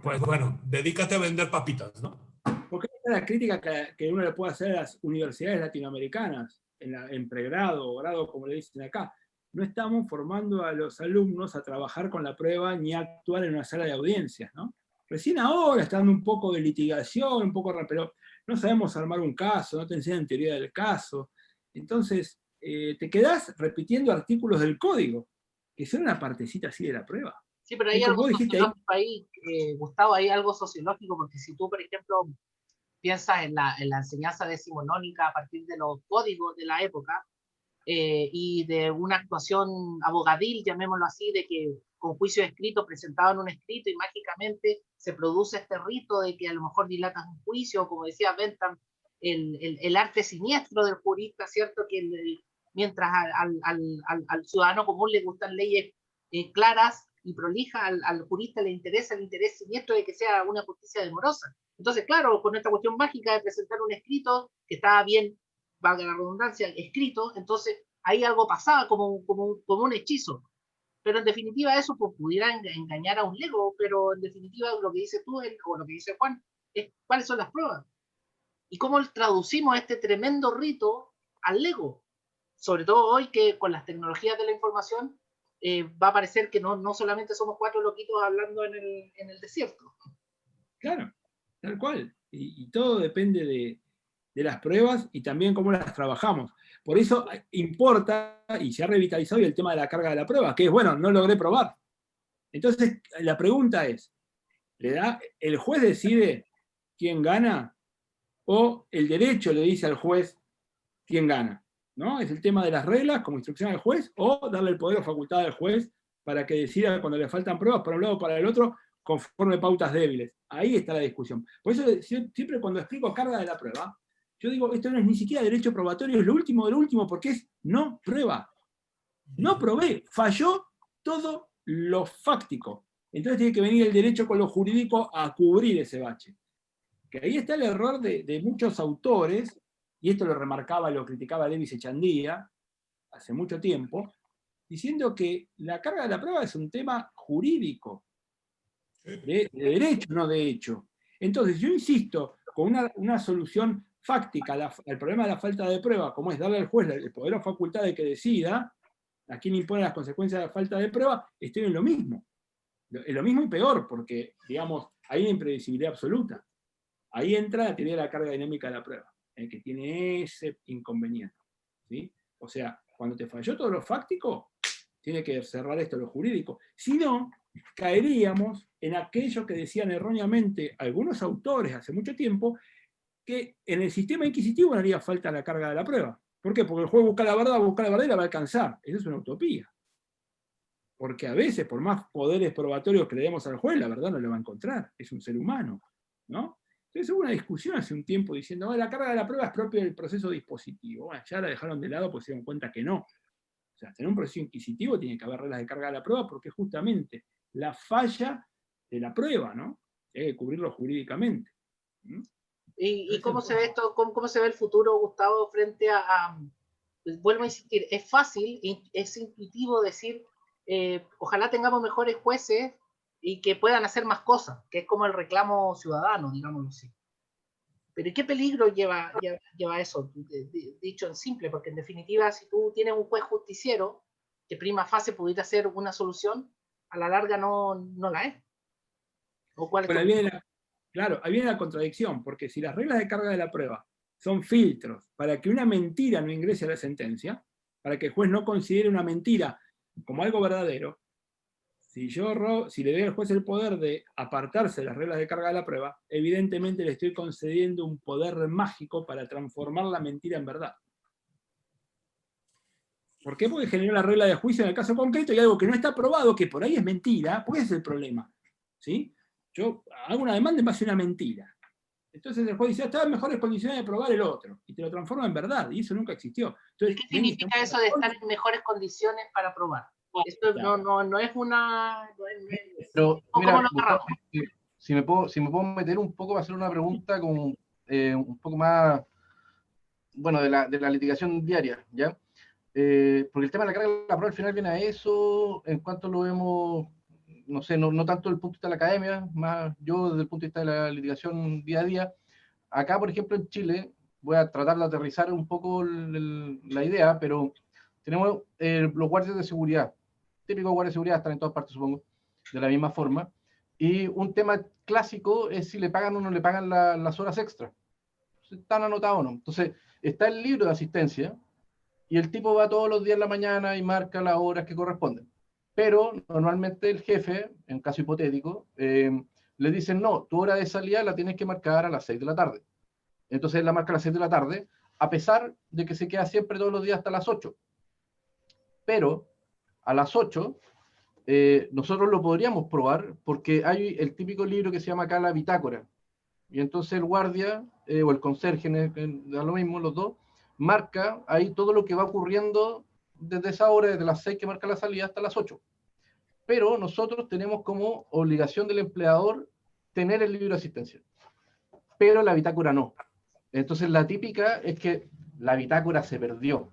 Pues bueno, dedícate a vender papitas, ¿no? Porque esta es la crítica que uno le puede hacer a las universidades latinoamericanas, en pregrado o grado, como le dicen acá. No estamos formando a los alumnos a trabajar con la prueba ni a actuar en una sala de audiencias, ¿no? Recién ahora está dando un poco de litigación, un poco, pero no sabemos armar un caso, no te enseñan teoría del caso. Entonces, te quedás repitiendo artículos del código, que son una partecita así de la prueba. Sí, pero hay algo sociológico ahí, Gustavo, hay algo sociológico, porque si tú, por ejemplo, piensas en la enseñanza decimonónica a partir de los códigos de la época y de una actuación abogadil, llamémoslo así, de que con juicio escrito presentaban un escrito y mágicamente se produce este rito de que a lo mejor dilatas un juicio, como decía Bentham, el arte siniestro del jurista, ¿cierto? Que mientras al ciudadano común le gustan leyes claras y prolijas, al jurista le interesa el interés siniestro de que sea una justicia demorosa. Entonces, claro, con esta cuestión mágica de presentar un escrito que estaba bien, valga la redundancia, escrito, entonces ahí algo pasaba como un hechizo. Pero en definitiva eso pues, pudiera engañar a un lego, pero en definitiva lo que dice tú o lo que dice Juan es cuáles son las pruebas y cómo traducimos este tremendo rito al lego. Sobre todo hoy que con las tecnologías de la información va a parecer que no solamente somos cuatro loquitos hablando en el desierto. Claro, tal cual. Y todo depende de las pruebas y también cómo las trabajamos. Por eso importa, y se ha revitalizado el tema de la carga de la prueba, que es, bueno, no logré probar. Entonces, la pregunta es, ¿el juez decide quién gana o el derecho le dice al juez quién gana? ¿No? Es el tema de las reglas como instrucción al juez o darle el poder o facultad al juez para que decida cuando le faltan pruebas para un lado o para el otro conforme pautas débiles. Ahí está la discusión. Por eso siempre cuando explico carga de la prueba, yo digo, esto no es ni siquiera derecho probatorio, es lo último del último, porque es no prueba. No probé, falló todo lo fáctico. Entonces tiene que venir el derecho con lo jurídico a cubrir ese bache. Que ahí está el error de muchos autores, y esto lo remarcaba, lo criticaba Levis Echandía hace mucho tiempo, diciendo que la carga de la prueba es un tema jurídico, de derecho, no de hecho. Entonces, yo insisto, con una solución fáctica al problema de la falta de prueba, como es darle al juez el poder o facultad de que decida a quién impone las consecuencias de la falta de prueba, estoy en lo mismo. Es lo mismo y peor, porque, digamos, hay una imprevisibilidad absoluta. Ahí entra la teoría de la carga dinámica de la prueba, que tiene ese inconveniente. ¿Sí? O sea, cuando te falló todo lo fáctico, tiene que cerrar esto lo jurídico. Si no, caeríamos en aquello que decían erróneamente algunos autores hace mucho tiempo, que en el sistema inquisitivo no haría falta la carga de la prueba. ¿Por qué? Porque el juez busca la verdad y la va a alcanzar. Eso es una utopía. Porque a veces, por más poderes probatorios que le demos al juez, la verdad no lo va a encontrar. Es un ser humano, ¿no? Entonces hubo una discusión hace un tiempo diciendo, la carga de la prueba es propia del proceso dispositivo. Bueno, ya la dejaron de lado porque se dieron cuenta que no. O sea, en un proceso inquisitivo tiene que haber reglas de carga de la prueba porque es justamente la falla de la prueba, ¿no? Hay que cubrirlo jurídicamente. ¿Y cómo se ve esto, cómo se ve el futuro, Gustavo, frente pues vuelvo a insistir, es fácil, es intuitivo decir, ojalá tengamos mejores jueces y que puedan hacer más cosas, que es como el reclamo ciudadano, digámoslo así. Pero ¿qué peligro lleva eso? Dicho en simple, porque en definitiva, si tú tienes un juez justiciero, que prima facie pudiera ser una solución, a la larga no la es. ¿O cuál es Bueno, tu- claro, ahí viene la contradicción, porque si las reglas de carga de la prueba son filtros para que una mentira no ingrese a la sentencia, para que el juez no considere una mentira como algo verdadero, si le doy al juez el poder de apartarse de las reglas de carga de la prueba, evidentemente le estoy concediendo un poder mágico para transformar la mentira en verdad. ¿Por qué? Porque generó la regla de juicio en el caso concreto y algo que no está probado, que por ahí es mentira, porque ese es el problema. ¿Sí? Yo hago una demanda en base a una mentira. Entonces el juez dice, estaba en mejores condiciones de probar el otro, y te lo transforma en verdad, y eso nunca existió. Entonces, ¿Qué significa eso de estar en mejores condiciones para probar? Esto no es una... Pero, ¿Cómo mira, lo Gustavo, agarramos? si me puedo meter un poco para hacer una pregunta con, un poco más, bueno, de la litigación diaria, ¿ya? Porque el tema de la carga de la prueba al final viene a eso, en cuanto lo vemos, no sé, no tanto desde el punto de vista de la academia, más yo desde el punto de vista de la litigación día a día. Acá, por ejemplo, en Chile, voy a tratar de aterrizar un poco la idea, pero tenemos los guardias de seguridad. Típicos guardias de seguridad están en todas partes, supongo, de la misma forma. Y un tema clásico es si le pagan o no le pagan las horas extras. Están anotados o no. Entonces, está el libro de asistencia y el tipo va todos los días en la mañana y marca las horas que corresponden. Pero normalmente el jefe, en caso hipotético, le dicen, no, tu hora de salida la tienes que marcar a las 6 de la tarde. Entonces él la marca a las 6 de la tarde, a pesar de que se queda siempre todos los días hasta las 8. Pero a las 8 nosotros lo podríamos probar porque hay el típico libro que se llama acá la bitácora. Y entonces el guardia o el conserje, da lo mismo, los dos, marca ahí todo lo que va ocurriendo desde esa hora, desde las 6 que marca la salida hasta las 8. Pero nosotros tenemos como obligación del empleador tener el libro de asistencia. Pero la bitácora no. Entonces la típica es que la bitácora se perdió.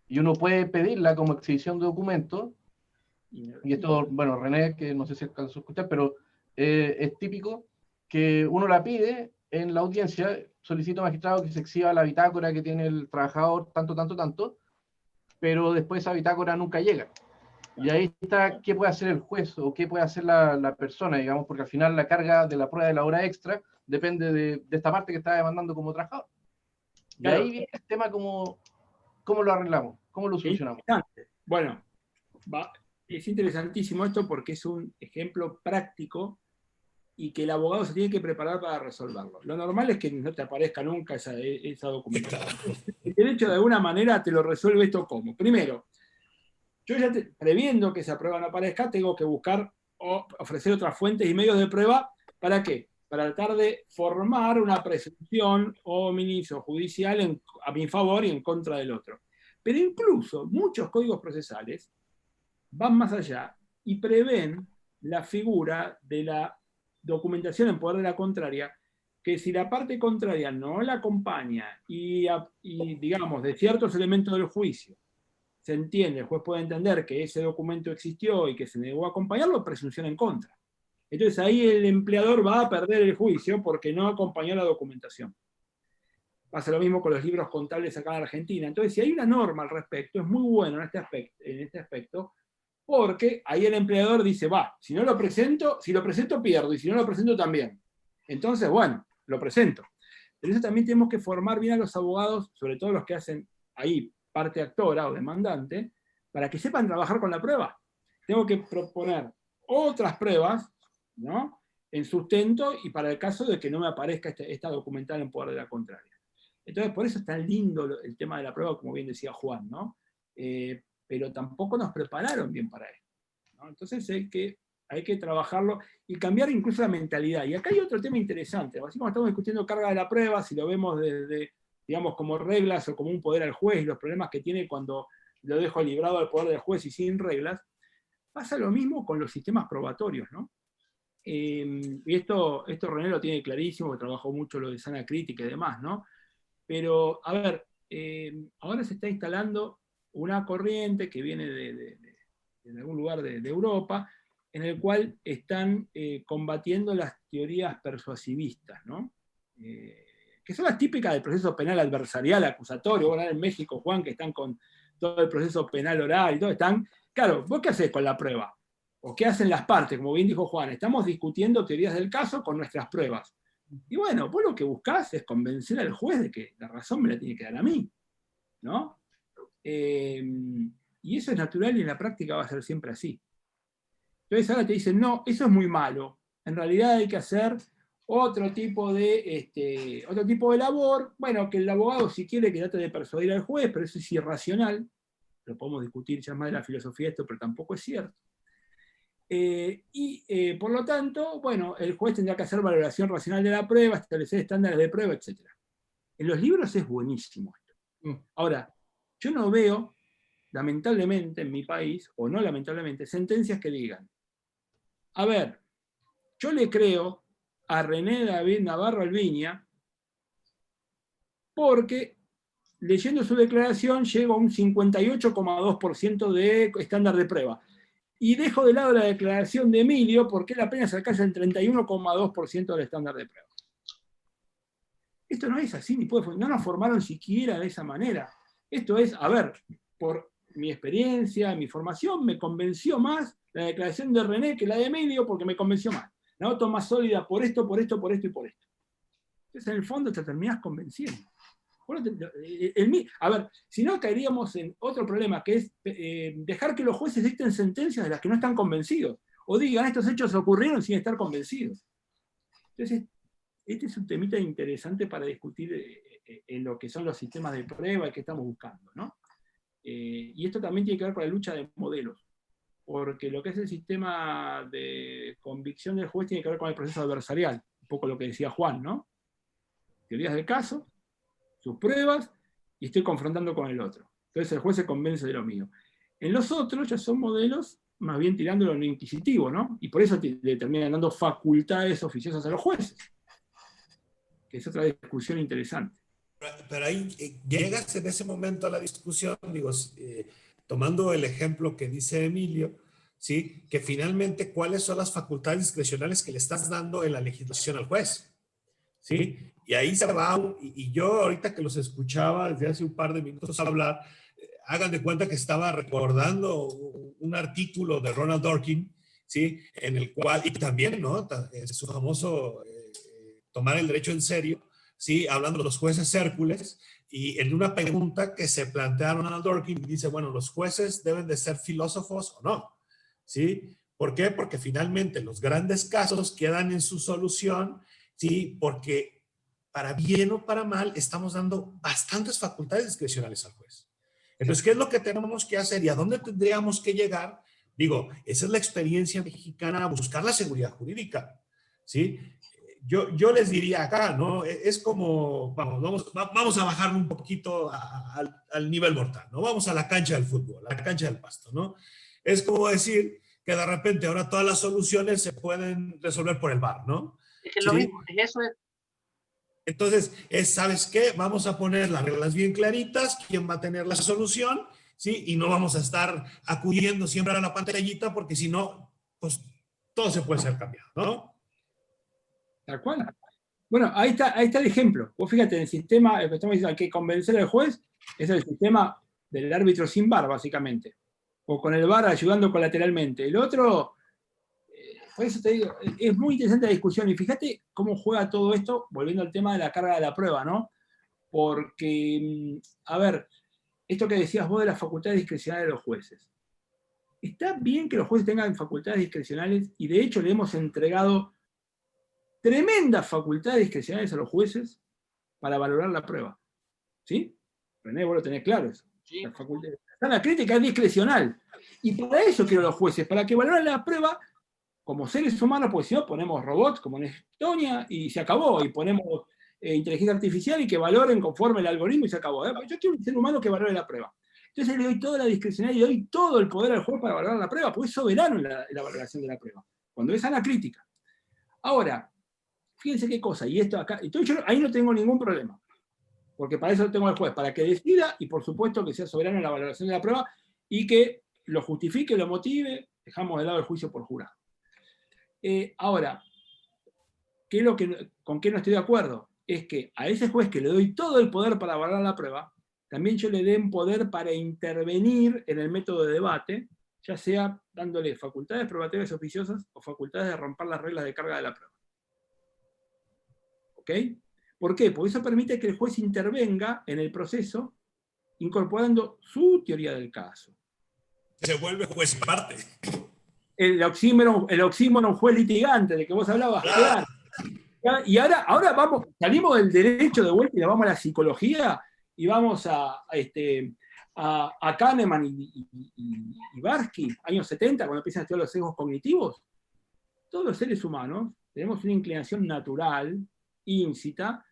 Y uno puede pedirla como exhibición de documento. Y esto, bueno, René, que no sé si alcanzó a escuchar, pero es típico que uno la pide en la audiencia, solicita al magistrado que se exhiba la bitácora que tiene el trabajador, tanto, pero después esa bitácora nunca llega. Y ahí está qué puede hacer el juez o qué puede hacer la persona, digamos, porque al final la carga de la prueba de la hora extra depende de esta parte que está demandando como trabajador. Y claro, ahí viene el tema cómo lo arreglamos, cómo lo solucionamos. bueno, es interesantísimo esto porque es un ejemplo práctico y que el abogado se tiene que preparar para resolverlo. Lo normal es que no te aparezca nunca esa documentación. El derecho de alguna manera te lo resuelve esto como. Primero, yo ya previendo que esa prueba no aparezca, tengo que buscar o ofrecer otras fuentes y medios de prueba. ¿Para qué? Para tratar de formar una presunción o ministro judicial a mi favor y en contra del otro. Pero incluso muchos códigos procesales van más allá y prevén la figura de la documentación en poder de la contraria, que si la parte contraria no la acompaña y digamos, de ciertos elementos del juicio, se entiende, el juez puede entender que ese documento existió y que se negó a acompañarlo, presunción en contra. Entonces ahí el empleador va a perder el juicio porque no acompañó la documentación. Pasa lo mismo con los libros contables acá en Argentina. Entonces, si hay una norma al respecto, es muy bueno en este aspecto, porque ahí el empleador dice, si lo presento pierdo, y si no lo presento también. Entonces, bueno, lo presento. Pero eso también tenemos que formar bien a los abogados, sobre todo los que hacen ahí parte actora o demandante, para que sepan trabajar con la prueba. Tengo que proponer otras pruebas, ¿no?, en sustento y para el caso de que no me aparezca esta documental en poder de la contraria. Entonces, por eso es tan lindo el tema de la prueba, como bien decía Juan, ¿no? Pero tampoco nos prepararon bien para esto, ¿no? Entonces hay que trabajarlo y cambiar incluso la mentalidad. Y acá hay otro tema interesante, así como estamos discutiendo carga de la prueba, si lo vemos desde, digamos, como reglas o como un poder al juez y los problemas que tiene cuando lo dejo librado al poder del juez y sin reglas, pasa lo mismo con los sistemas probatorios, ¿no? Y esto René lo tiene clarísimo, que trabajó mucho lo de sana crítica y demás, ¿no? Pero, a ver, ahora se está instalando una corriente que viene de algún lugar de Europa, en el cual están combatiendo las teorías persuasivistas, ¿no? Que son las típicas del proceso penal adversarial, acusatorio. Ahora en México, Juan, que están con todo el proceso penal oral y todo, están, claro, ¿vos qué haces con la prueba? ¿O qué hacen las partes? Como bien dijo Juan, estamos discutiendo teorías del caso con nuestras pruebas. Y bueno, vos lo que buscás es convencer al juez de que la razón me la tiene que dar a mí, ¿no? Y eso es natural y en la práctica va a ser siempre así. Entonces ahora te dicen, no, eso es muy malo. En realidad hay que hacer otro tipo de labor. Bueno, que el abogado si quiere que trate de persuadir al juez, pero eso es irracional. Lo podemos discutir ya más de la filosofía de esto, pero tampoco es cierto. Por lo tanto, bueno, el juez tendrá que hacer valoración racional de la prueba, establecer estándares de prueba, etc. En los libros es buenísimo esto. Ahora, yo no veo, lamentablemente en mi país, o no lamentablemente, sentencias que digan, a ver, yo le creo a René David Navarro Alviña porque leyendo su declaración llego a un 58,2% de estándar de prueba. Y dejo de lado la declaración de Emilio porque él apenas alcanza el 31,2% del estándar de prueba. Esto no es así, no nos formaron siquiera de esa manera. Esto es, a ver, por mi experiencia, mi formación, me convenció más la declaración de René que la de Emilio porque me convenció más. La noto más sólida por esto, por esto, por esto y por esto. Entonces, en el fondo, te terminás convenciendo. A ver, si no, caeríamos en otro problema, que es dejar que los jueces dicten sentencias de las que no están convencidos, o digan, estos hechos ocurrieron sin estar convencidos. Entonces, este es un temita interesante para discutir en lo que son los sistemas de prueba y qué estamos buscando, ¿no? Y esto también tiene que ver con la lucha de modelos, porque lo que es el sistema de convicción del juez tiene que ver con el proceso adversarial, un poco lo que decía Juan, ¿no? Teorías del caso, sus pruebas, y estoy confrontando con el otro. Entonces el juez se convence de lo mío. En los otros ya son modelos más bien tirándolo en lo inquisitivo, ¿no? Y por eso le terminan dando facultades oficiosas a los jueces, que es otra discusión interesante. Pero ahí llegas en ese momento a la discusión, digo, tomando el ejemplo que dice Emilio, ¿sí? Que finalmente, ¿cuáles son las facultades discrecionales que le estás dando en la legislación al juez? ¿Sí? Y ahí se va, y yo ahorita que los escuchaba desde hace un par de minutos hablar, hagan de cuenta que estaba recordando un artículo de Ronald Dworkin, ¿sí? En el cual, y también, ¿no? Su famoso tomar el derecho en serio, ¿sí? Hablando de los jueces Hércules, y en una pregunta que se plantea Ronald Dworkin, dice, bueno, ¿los jueces deben de ser filósofos o no? ¿Sí? ¿Por qué? Porque finalmente los grandes casos quedan en su solución, ¿sí? Porque para bien o para mal estamos dando bastantes facultades discrecionales al juez. Entonces, ¿qué es lo que tenemos que hacer y a dónde tendríamos que llegar? Digo, esa es la experiencia mexicana, buscar la seguridad jurídica, ¿sí? Yo les diría acá, ¿no? Es como, vamos a bajar un poquito al nivel mortal, ¿no? Vamos a la cancha del fútbol, a la cancha del pasto, ¿no? Es como decir que de repente ahora todas las soluciones se pueden resolver por el VAR, ¿no? Es que es lo mismo, eso es. Entonces, ¿sabes qué? Vamos a poner las reglas bien claritas, quién va a tener la solución, ¿sí? Y no vamos a estar acudiendo siempre a la pantallita porque si no, pues todo se puede ser cambiado, ¿no? Tal cual. Bueno, ahí está el ejemplo. Vos fíjate, en el sistema, el que estamos diciendo, hay que convencer al juez, es el sistema del árbitro sin VAR, básicamente. O con el VAR ayudando colateralmente. El otro, por eso te digo, es muy interesante la discusión. Y fíjate cómo juega todo esto, volviendo al tema de la carga de la prueba, ¿no? Porque, a ver, esto que decías vos de las facultades discrecionales de los jueces. Está bien que los jueces tengan facultades discrecionales y de hecho le hemos entregado tremendas facultades discrecionales a los jueces para valorar la prueba. ¿Sí? René, vos lo tenés claro eso. Sí. La crítica es discrecional. Y para eso quiero los jueces, para que valoren la prueba como seres humanos, porque si no ponemos robots como en Estonia y se acabó, y ponemos inteligencia artificial y que valoren conforme el algoritmo y se acabó. Yo quiero un ser humano que valore la prueba. Entonces le doy toda la discrecionalidad y le doy todo el poder al juez para valorar la prueba, porque es soberano en la valoración de la prueba, cuando es anacrítica. Ahora, fíjense qué cosa, y esto acá, entonces yo ahí no tengo ningún problema, porque para eso tengo al juez, para que decida y por supuesto que sea soberano en la valoración de la prueba y que lo justifique, lo motive, dejamos de lado el juicio por jurado. Ahora, ¿con qué no estoy de acuerdo? Es que a ese juez que le doy todo el poder para valorar la prueba, también yo le den poder para intervenir en el método de debate, ya sea dándole facultades probatorias oficiosas o facultades de romper las reglas de carga de la prueba. ¿Ok? ¿Por qué? Porque eso permite que el juez intervenga en el proceso incorporando su teoría del caso. Se vuelve juez parte. El oxímoron juez litigante del que vos hablabas. Claro. Claro. Y ahora salimos del derecho de vuelta y la vamos a la psicología y vamos a Kahneman y Barsky, años 70, cuando empiezan a estudiar los sesgos cognitivos. Todos los seres humanos tenemos una inclinación natural, íncita,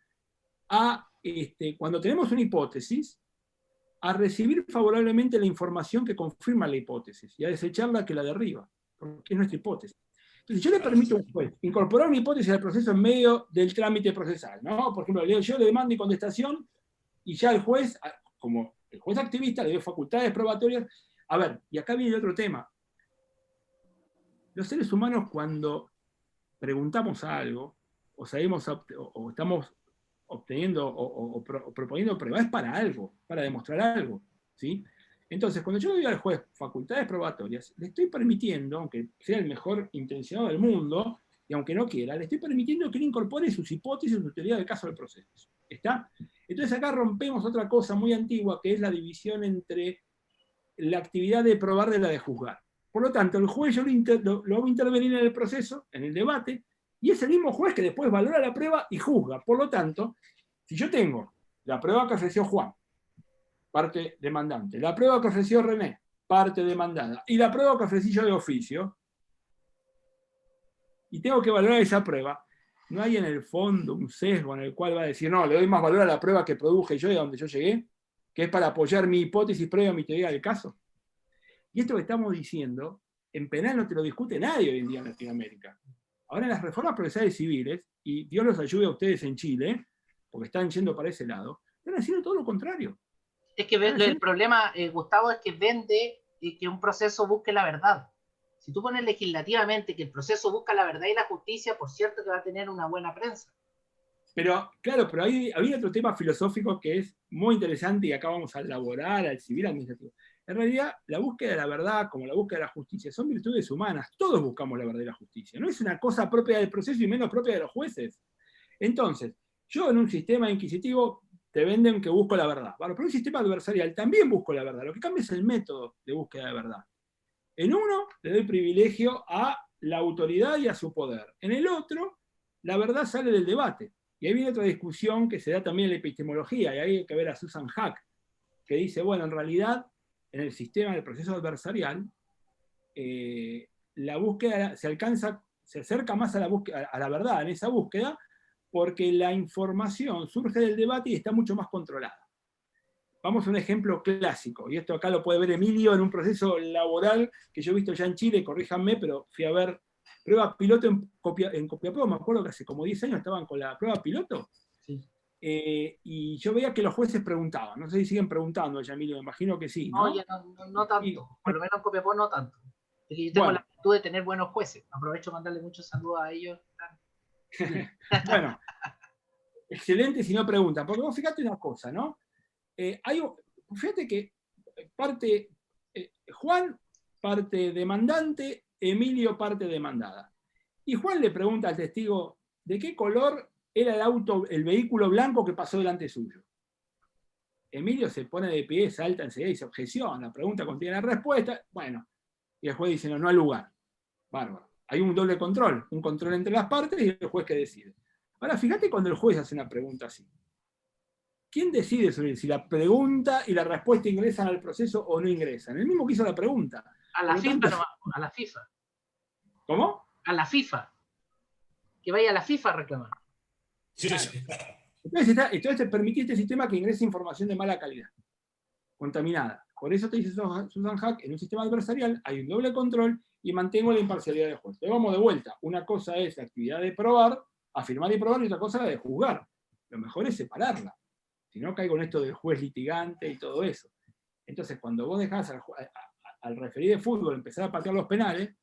a, cuando tenemos una hipótesis, a recibir favorablemente la información que confirma la hipótesis y a desechar la que la derriba, porque es nuestra hipótesis. Entonces, yo le permito a un juez incorporar una hipótesis al proceso en medio del trámite procesal, ¿no? Por ejemplo, yo le demando y contestación y ya el juez, como el juez activista, le doy facultades probatorias. A ver, y acá viene otro tema. Los seres humanos, cuando preguntamos algo, o sabemos, o estamos obteniendo o proponiendo pruebas, es para algo, para demostrar algo, ¿sí? Entonces, cuando yo le doy al juez facultades probatorias, le estoy permitiendo, aunque sea el mejor intencionado del mundo, y aunque no quiera, le estoy permitiendo que él incorpore sus hipótesis, su teoría del caso del proceso. ¿Está? Entonces acá rompemos otra cosa muy antigua, que es la división entre la actividad de probar de la de juzgar. Por lo tanto, el juez yo lo hago intervenir en el proceso, en el debate, y es el mismo juez que después valora la prueba y juzga. Por lo tanto, si yo tengo la prueba que ofreció Juan, parte demandante, la prueba que ofreció René, parte demandada, y la prueba que ofrecí yo de oficio, y tengo que valorar esa prueba, no hay en el fondo un sesgo en el cual va a decir, no, le doy más valor a la prueba que produje yo y a donde yo llegué, que es para apoyar mi hipótesis previa a mi teoría del caso. Y esto que estamos diciendo, en penal no te lo discute nadie hoy en día en Latinoamérica. Ahora en las reformas procesales civiles, y Dios los ayude a ustedes en Chile, porque están yendo para ese lado, están haciendo todo lo contrario. Es que el problema, Gustavo, es que vende que un proceso busque la verdad. Si tú pones legislativamente que el proceso busca la verdad y la justicia, por cierto que va a tener una buena prensa. Pero, claro, pero había otro tema filosófico que es muy interesante y acá vamos a elaborar al civil administrativo. En realidad, la búsqueda de la verdad, como la búsqueda de la justicia, son virtudes humanas. Todos buscamos la verdad y la justicia. No es una cosa propia del proceso y menos propia de los jueces. Entonces, yo en un sistema inquisitivo te venden que busco la verdad. Bueno, pero en un sistema adversarial también busco la verdad. Lo que cambia es el método de búsqueda de verdad. En uno le doy privilegio a la autoridad y a su poder. En el otro, la verdad sale del debate. Y ahí viene otra discusión que se da también en la epistemología, y ahí hay que ver a Susan Hack, que dice, bueno, en realidad, en el sistema del proceso adversarial, la búsqueda se acerca más a la verdad en esa búsqueda, porque la información surge del debate y está mucho más controlada. Vamos a un ejemplo clásico, y esto acá lo puede ver Emilio en un proceso laboral que yo he visto ya en Chile, corríjanme, pero fui a ver prueba piloto en Copiapó, me acuerdo que hace como 10 años estaban con la prueba piloto, Sí. Y yo veía que los jueces preguntaban, no sé si siguen preguntando ya, Emilio, me imagino que sí, ¿no? No, ya no tanto, por lo menos en Copiapó no tanto. Es que yo tengo la virtud de tener buenos jueces, aprovecho para mandarle muchos saludos a ellos. Bueno, excelente si no preguntan, porque vos fíjate una cosa, ¿no? Fíjate que Juan parte demandante, Emilio parte demandada. Y Juan le pregunta al testigo, ¿de qué color era el vehículo blanco que pasó delante suyo? Emilio se pone de pie, salta enseguida y se objeción, la pregunta contiene la respuesta, bueno, y el juez dice, no hay lugar. Bárbaro. Hay un doble control, un control entre las partes y el juez que decide. Ahora, fíjate cuando el juez hace una pregunta así. ¿Quién decide sobre si la pregunta y la respuesta ingresan al proceso o no ingresan? El mismo que hizo la pregunta. A la FIFA nomás, a la FIFA. ¿Cómo? A la FIFA. Que vaya a la FIFA a reclamar. Sí, Claro. sí. Entonces te permitiste este sistema que ingrese información de mala calidad, contaminada. Por eso te dice Susan Hack, en un sistema adversarial hay un doble control y mantengo la imparcialidad del juez. Entonces vamos de vuelta. Una cosa es la actividad de probar, afirmar y probar, y otra cosa es la de juzgar. Lo mejor es separarla. Si no, caigo en esto del juez litigante y todo eso. Entonces, cuando vos dejás al referí de fútbol empezar a patear los penales,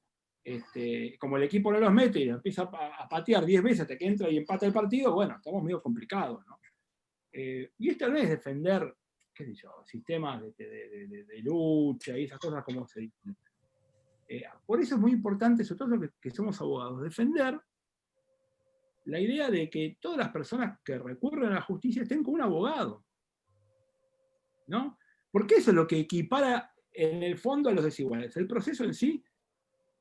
como el equipo no los mete y empieza a patear 10 veces hasta que entra y empata el partido, bueno, estamos medio complicados, ¿no? Y esto no es defender qué sé yo, sistemas de lucha y esas cosas como se dicen. Por eso es muy importante, sobre todo los que somos abogados, defender la idea de que todas las personas que recurren a la justicia estén con un abogado, ¿no? Porque eso es lo que equipara en el fondo a los desiguales. El proceso en sí,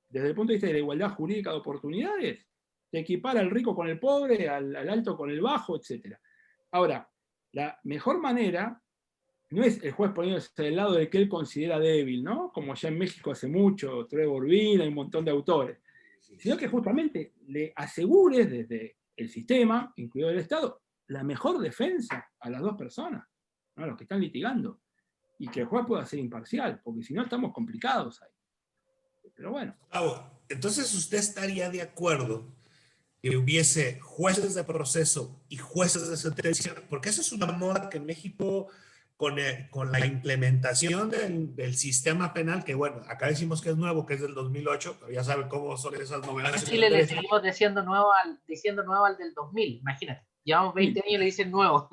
desde el punto de vista de la igualdad jurídica de oportunidades, te equipara al rico con el pobre, al alto con el bajo, etc. Ahora, la mejor manera no es el juez poniéndose del lado de que él considera débil, ¿no? Como ya en México hace mucho, Trevor Urbina y un montón de autores, sino que justamente le asegures desde el sistema, incluido el Estado, la mejor defensa a las dos personas, ¿no? A los que están litigando, y que el juez pueda ser imparcial, porque si no estamos complicados ahí. Pero bueno. Gustavo, entonces usted estaría de acuerdo que hubiese jueces de proceso y jueces de sentencia, porque esa es una moda que en México, con la implementación del sistema penal, que bueno, acá decimos que es nuevo, que es del 2008, pero ya sabe cómo son esas novedades. En Chile le seguimos diciendo nuevo al del 2000, imagínate. Llevamos 20 años y le dicen nuevo.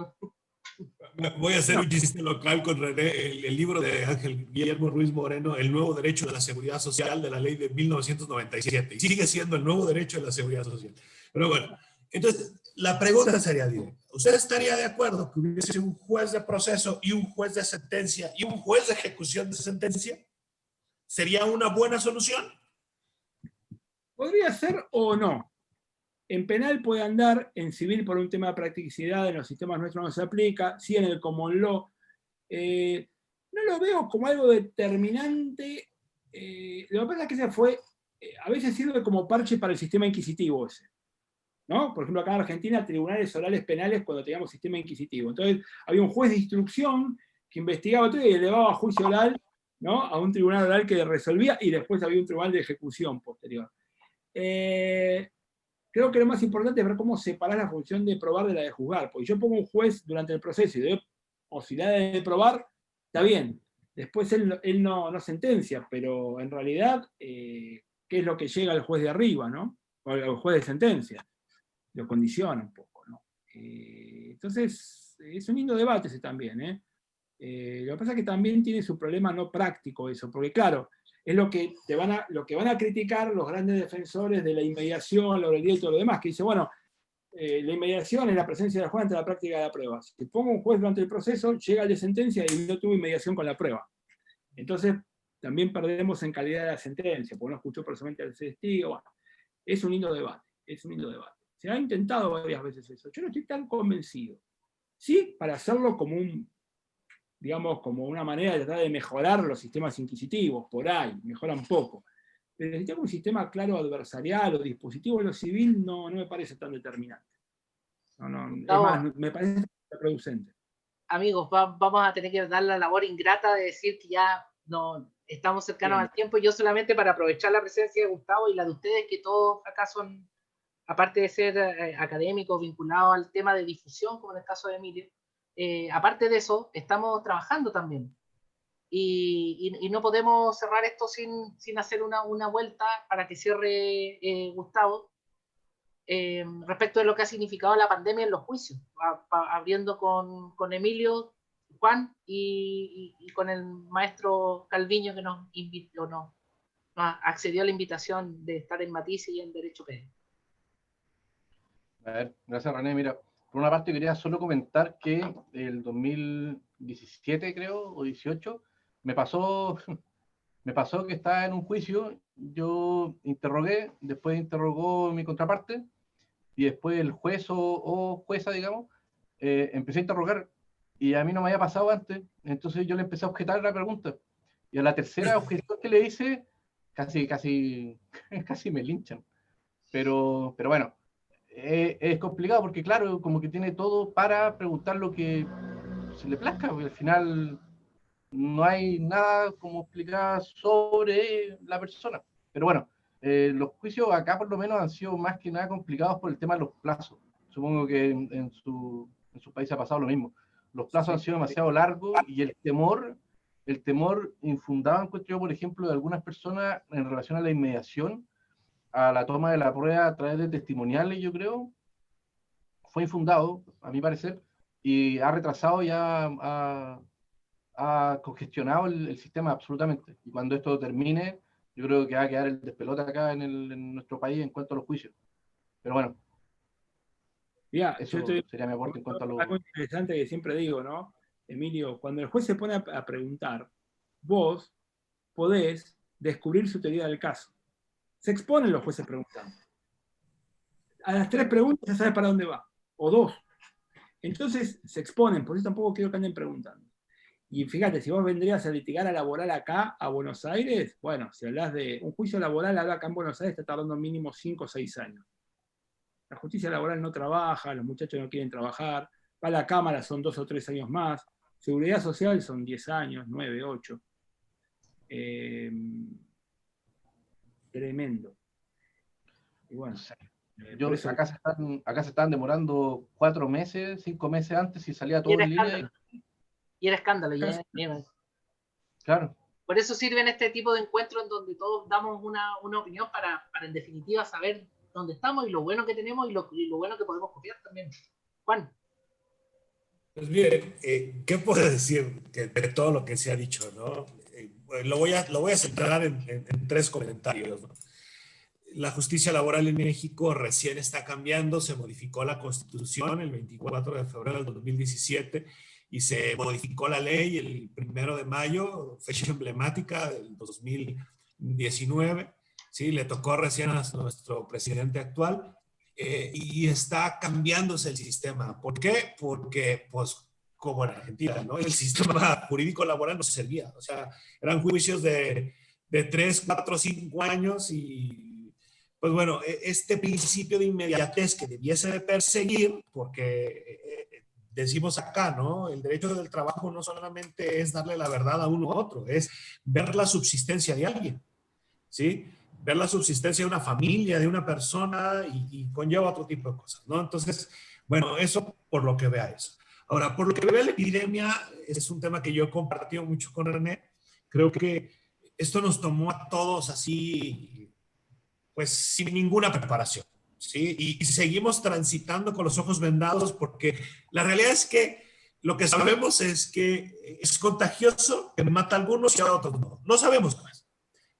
Voy a hacer un chiste local con René, el libro de Ángel Guillermo Ruiz Moreno, El nuevo derecho de la seguridad social, de la ley de 1997, y sigue siendo el nuevo derecho de la seguridad social. Pero bueno, entonces la pregunta sería directa. ¿Usted estaría de acuerdo que hubiese un juez de proceso y un juez de sentencia y un juez de ejecución de sentencia? ¿Sería una buena solución? Podría ser o no. En penal puede andar, en civil por un tema de practicidad, en los sistemas nuestros no se aplica, sí en el common law. No lo veo como algo determinante. Lo que pasa es que ese fue, a veces sirve como parche para el sistema inquisitivo ese, ¿no? Por ejemplo, acá en Argentina, tribunales orales penales cuando teníamos sistema inquisitivo. Entonces, había un juez de instrucción que investigaba todo y elevaba a juicio oral, ¿no? A un tribunal oral que resolvía, y después había un tribunal de ejecución posterior. Creo que lo más importante es ver cómo separar la función de probar de la de juzgar. Porque yo pongo un juez durante el proceso y doy posibilidades de probar, está bien. Después él no sentencia, pero en realidad, ¿qué es lo que llega al juez de arriba, ¿no? O al juez de sentencia? Lo condiciona un poco, ¿no? Entonces, es un lindo debate ese también, ¿eh? Lo que pasa es que también tiene su problema no práctico eso, porque claro, es lo que van a criticar los grandes defensores de la inmediación, la oralidad y todo lo demás, que dice, bueno, la inmediación es la presencia del juez ante la práctica de la prueba. Si pongo un juez durante el proceso, llega el de sentencia y no tuvo inmediación con la prueba. Entonces, también perdemos en calidad de la sentencia, porque no escuchó personalmente al testigo. Bueno, es un lindo debate, es un lindo debate. Se ha intentado varias veces eso. Yo no estoy tan convencido. Sí, para hacerlo como digamos, como una manera de tratar de mejorar los sistemas inquisitivos, por ahí, mejora un poco. Pero si tengo un sistema claro adversarial o dispositivo de lo civil, no me parece tan determinante. Es más, me parece contraproducente. Amigos, vamos a tener que dar la labor ingrata de decir que ya no estamos cercanos al tiempo. Yo solamente para aprovechar la presencia de Gustavo y la de ustedes, que todos acá son, aparte de ser académicos vinculados al tema de difusión, como en el caso de Emilio, aparte de eso, estamos trabajando también. Y no podemos cerrar esto sin hacer una vuelta para que cierre Gustavo, respecto de lo que ha significado la pandemia en los juicios, abriendo con Emilio, Juan y con el maestro Calviño, que nos invitó, nos accedió a la invitación de estar en Matisse y en Derecho Penal. A ver, gracias René. Mira, por una parte quería solo comentar que el 2017, creo, o 18, me pasó que estaba en un juicio, yo interrogué, después interrogó mi contraparte, y después el juez o jueza, digamos, empecé a interrogar, y a mí no me había pasado antes, entonces yo le empecé a objetar la pregunta, y a la tercera objeción que le hice, casi me linchan, pero bueno, es complicado porque claro, como que tiene todo para preguntar lo que se le plazca, porque al final no hay nada como explicar sobre la persona. Pero bueno, los juicios acá por lo menos han sido más que nada complicados por el tema de los plazos. Supongo que en su país ha pasado lo mismo. Los plazos han sido demasiado largos y el temor infundado, encuentro yo, por ejemplo, de algunas personas en relación a la inmediación, a la toma de la prueba a través de testimoniales, yo creo, fue infundado, a mi parecer, y ha retrasado ya ha congestionado el sistema absolutamente. Y cuando esto termine, yo creo que va a quedar el despelote acá en nuestro país en cuanto a los juicios. Pero bueno, Mira, yo eso estoy sería mi aporte en cuanto a algo los... interesante que siempre digo, ¿no? Emilio, cuando el juez se pone a preguntar, vos podés descubrir su teoría del caso. Se exponen los jueces preguntando. A las 3 preguntas ya sabes para dónde va, o 2. Entonces se exponen, por eso tampoco quiero que anden preguntando. Y fíjate, si vos vendrías a litigar a laboral acá, a Buenos Aires, bueno, si hablas de un juicio laboral, ahora acá en Buenos Aires está tardando mínimo 5 o 6 años. La justicia laboral no trabaja, los muchachos no quieren trabajar, va a la Cámara, son 2 o 3 años más, Seguridad Social son 10 años, 9, 8. Tremendo. Y bueno, por eso... Acá se están demorando 4 meses, 5 meses antes y salía Y todo era en línea. escándalo. Y era escándalo. Claro. Por eso sirven este tipo de encuentros en donde todos damos una opinión para en definitiva saber dónde estamos y lo bueno que tenemos y lo bueno que podemos copiar también. Juan. Pues miren, ¿qué puedo decir de todo lo que se ha dicho, ¿no? Lo voy a centrar en 3 comentarios, ¿no? La justicia laboral en México recién está cambiando, se modificó la Constitución el 24 de febrero del 2017 y se modificó la ley el 1 de mayo, fecha emblemática del 2019, ¿sí? Le tocó recién a nuestro presidente actual y está cambiándose el sistema. ¿Por qué? Porque, pues, como en Argentina, ¿no? El sistema jurídico laboral no servía, o sea, eran juicios de 3, 4, 5 años y pues bueno, este principio de inmediatez que debiese de perseguir, porque decimos acá, ¿no? El derecho del trabajo no solamente es darle la verdad a uno u otro, es ver la subsistencia de alguien, ¿sí? Ver la subsistencia de una familia, de una persona y conlleva otro tipo de cosas, ¿no? Entonces, bueno, eso por lo que vea eso. Ahora, por lo que vea la epidemia, es un tema que yo he compartido mucho con René, creo que esto nos tomó a todos así pues sin ninguna preparación, ¿sí? Y seguimos transitando con los ojos vendados porque la realidad es que lo que sabemos es que es contagioso, que mata a algunos y a otros no. No sabemos más,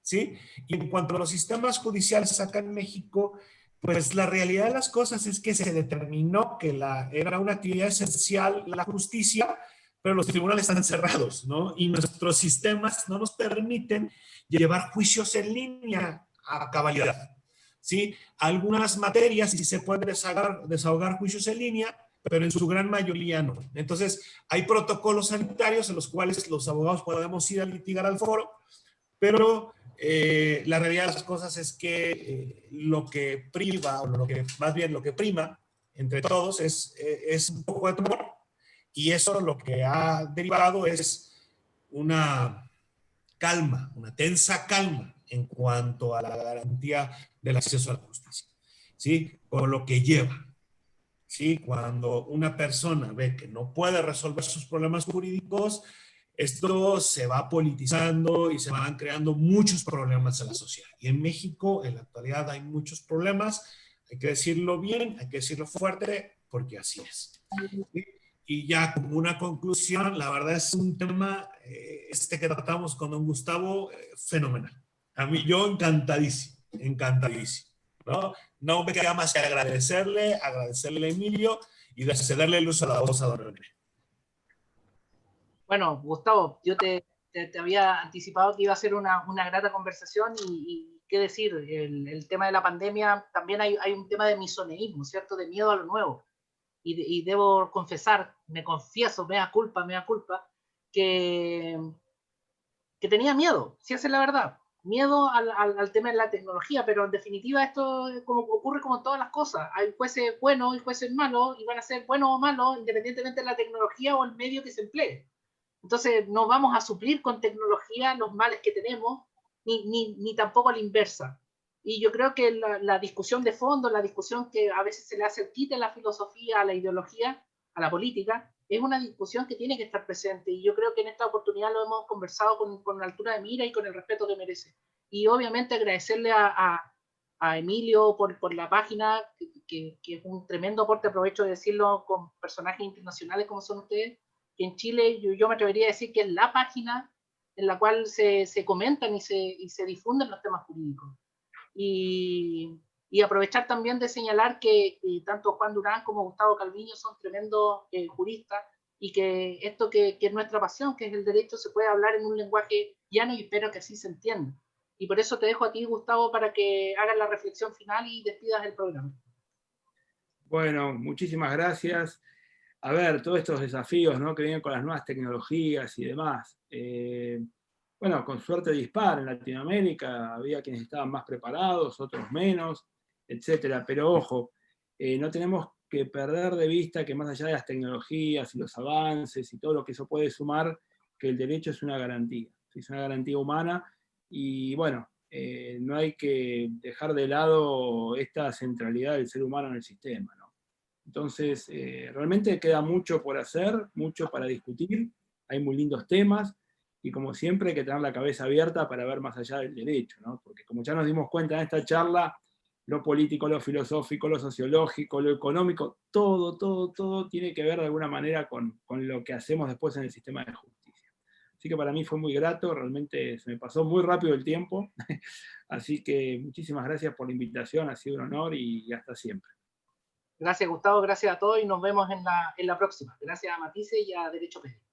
¿sí? Y en cuanto a los sistemas judiciales acá en México, pues la realidad de las cosas es que se determinó que era una actividad esencial la justicia, pero los tribunales están cerrados, ¿no? Y nuestros sistemas no nos permiten llevar juicios en línea a cabalidad, ¿sí? Algunas materias sí se pueden desahogar juicios en línea, pero en su gran mayoría no. Entonces, hay protocolos sanitarios en los cuales los abogados podemos ir a litigar al foro, pero la realidad de las cosas es que lo que priva, o más bien lo que prima entre todos es un poco de temor, y eso lo que ha derivado es una calma, una tensa calma en cuanto a la garantía del acceso a la justicia, ¿sí? Por lo que lleva, ¿sí? Cuando una persona ve que no puede resolver sus problemas jurídicos, esto se va politizando y se van creando muchos problemas en la sociedad. Y en México, en la actualidad, hay muchos problemas. Hay que decirlo bien, hay que decirlo fuerte, porque así es. ¿Sí? Y ya como una conclusión, la verdad es un tema, que tratamos con don Gustavo, fenomenal. A mí, yo encantadísimo, encantadísimo, ¿no? No me queda más que agradecerle a Emilio y de cederle el uso de la voz a don René. Bueno, Gustavo, yo te había anticipado que iba a ser una grata conversación y qué decir, el tema de la pandemia, también hay un tema de misoneísmo, ¿cierto? De miedo a lo nuevo. Y debo confesar, me confieso, mea culpa, que, que tenía miedo, si esa es la verdad. Miedo al tema de la tecnología, pero en definitiva esto como, ocurre como en todas las cosas. Hay jueces buenos y jueces malos, y van a ser buenos o malos independientemente de la tecnología o el medio que se emplee. Entonces, no vamos a suplir con tecnología los males que tenemos, ni tampoco a la inversa. Y yo creo que la discusión de fondo, la discusión que a veces se le hace el quite a la filosofía, a la ideología, a la política, es una discusión que tiene que estar presente. Y yo creo que en esta oportunidad lo hemos conversado con la altura de mira y con el respeto que merece. Y obviamente agradecerle a Emilio por la página, que es un tremendo aporte, aprovecho de decirlo, con personajes internacionales como son ustedes, que en Chile yo me atrevería a decir que es la página en la cual se comentan y se difunden los temas jurídicos. Y aprovechar también de señalar que tanto Juan Durán como Gustavo Calviño son tremendos juristas, y que esto que es nuestra pasión, que es el derecho, se puede hablar en un lenguaje llano, y espero que así se entienda. Y por eso te dejo a ti, Gustavo, para que hagas la reflexión final y despidas el programa. Bueno, muchísimas gracias. A ver, todos estos desafíos, ¿no?, que vienen con las nuevas tecnologías y demás. Bueno, con suerte dispar en Latinoamérica, había quienes estaban más preparados, otros menos, etcétera. Pero ojo, no tenemos que perder de vista que más allá de las tecnologías y los avances y todo lo que eso puede sumar, que el derecho es una garantía. Es una garantía humana y bueno, no hay que dejar de lado esta centralidad del ser humano en el sistema, ¿no? Entonces, realmente queda mucho por hacer, mucho para discutir, hay muy lindos temas, y como siempre hay que tener la cabeza abierta para ver más allá del derecho, ¿no? Porque como ya nos dimos cuenta en esta charla, lo político, lo filosófico, lo sociológico, lo económico, todo tiene que ver de alguna manera con lo que hacemos después en el sistema de justicia. Así que para mí fue muy grato, realmente se me pasó muy rápido el tiempo, así que muchísimas gracias por la invitación, ha sido un honor y hasta siempre. Gracias, Gustavo, gracias a todos y nos vemos en la próxima. Gracias a Matices y a Derecho Penal.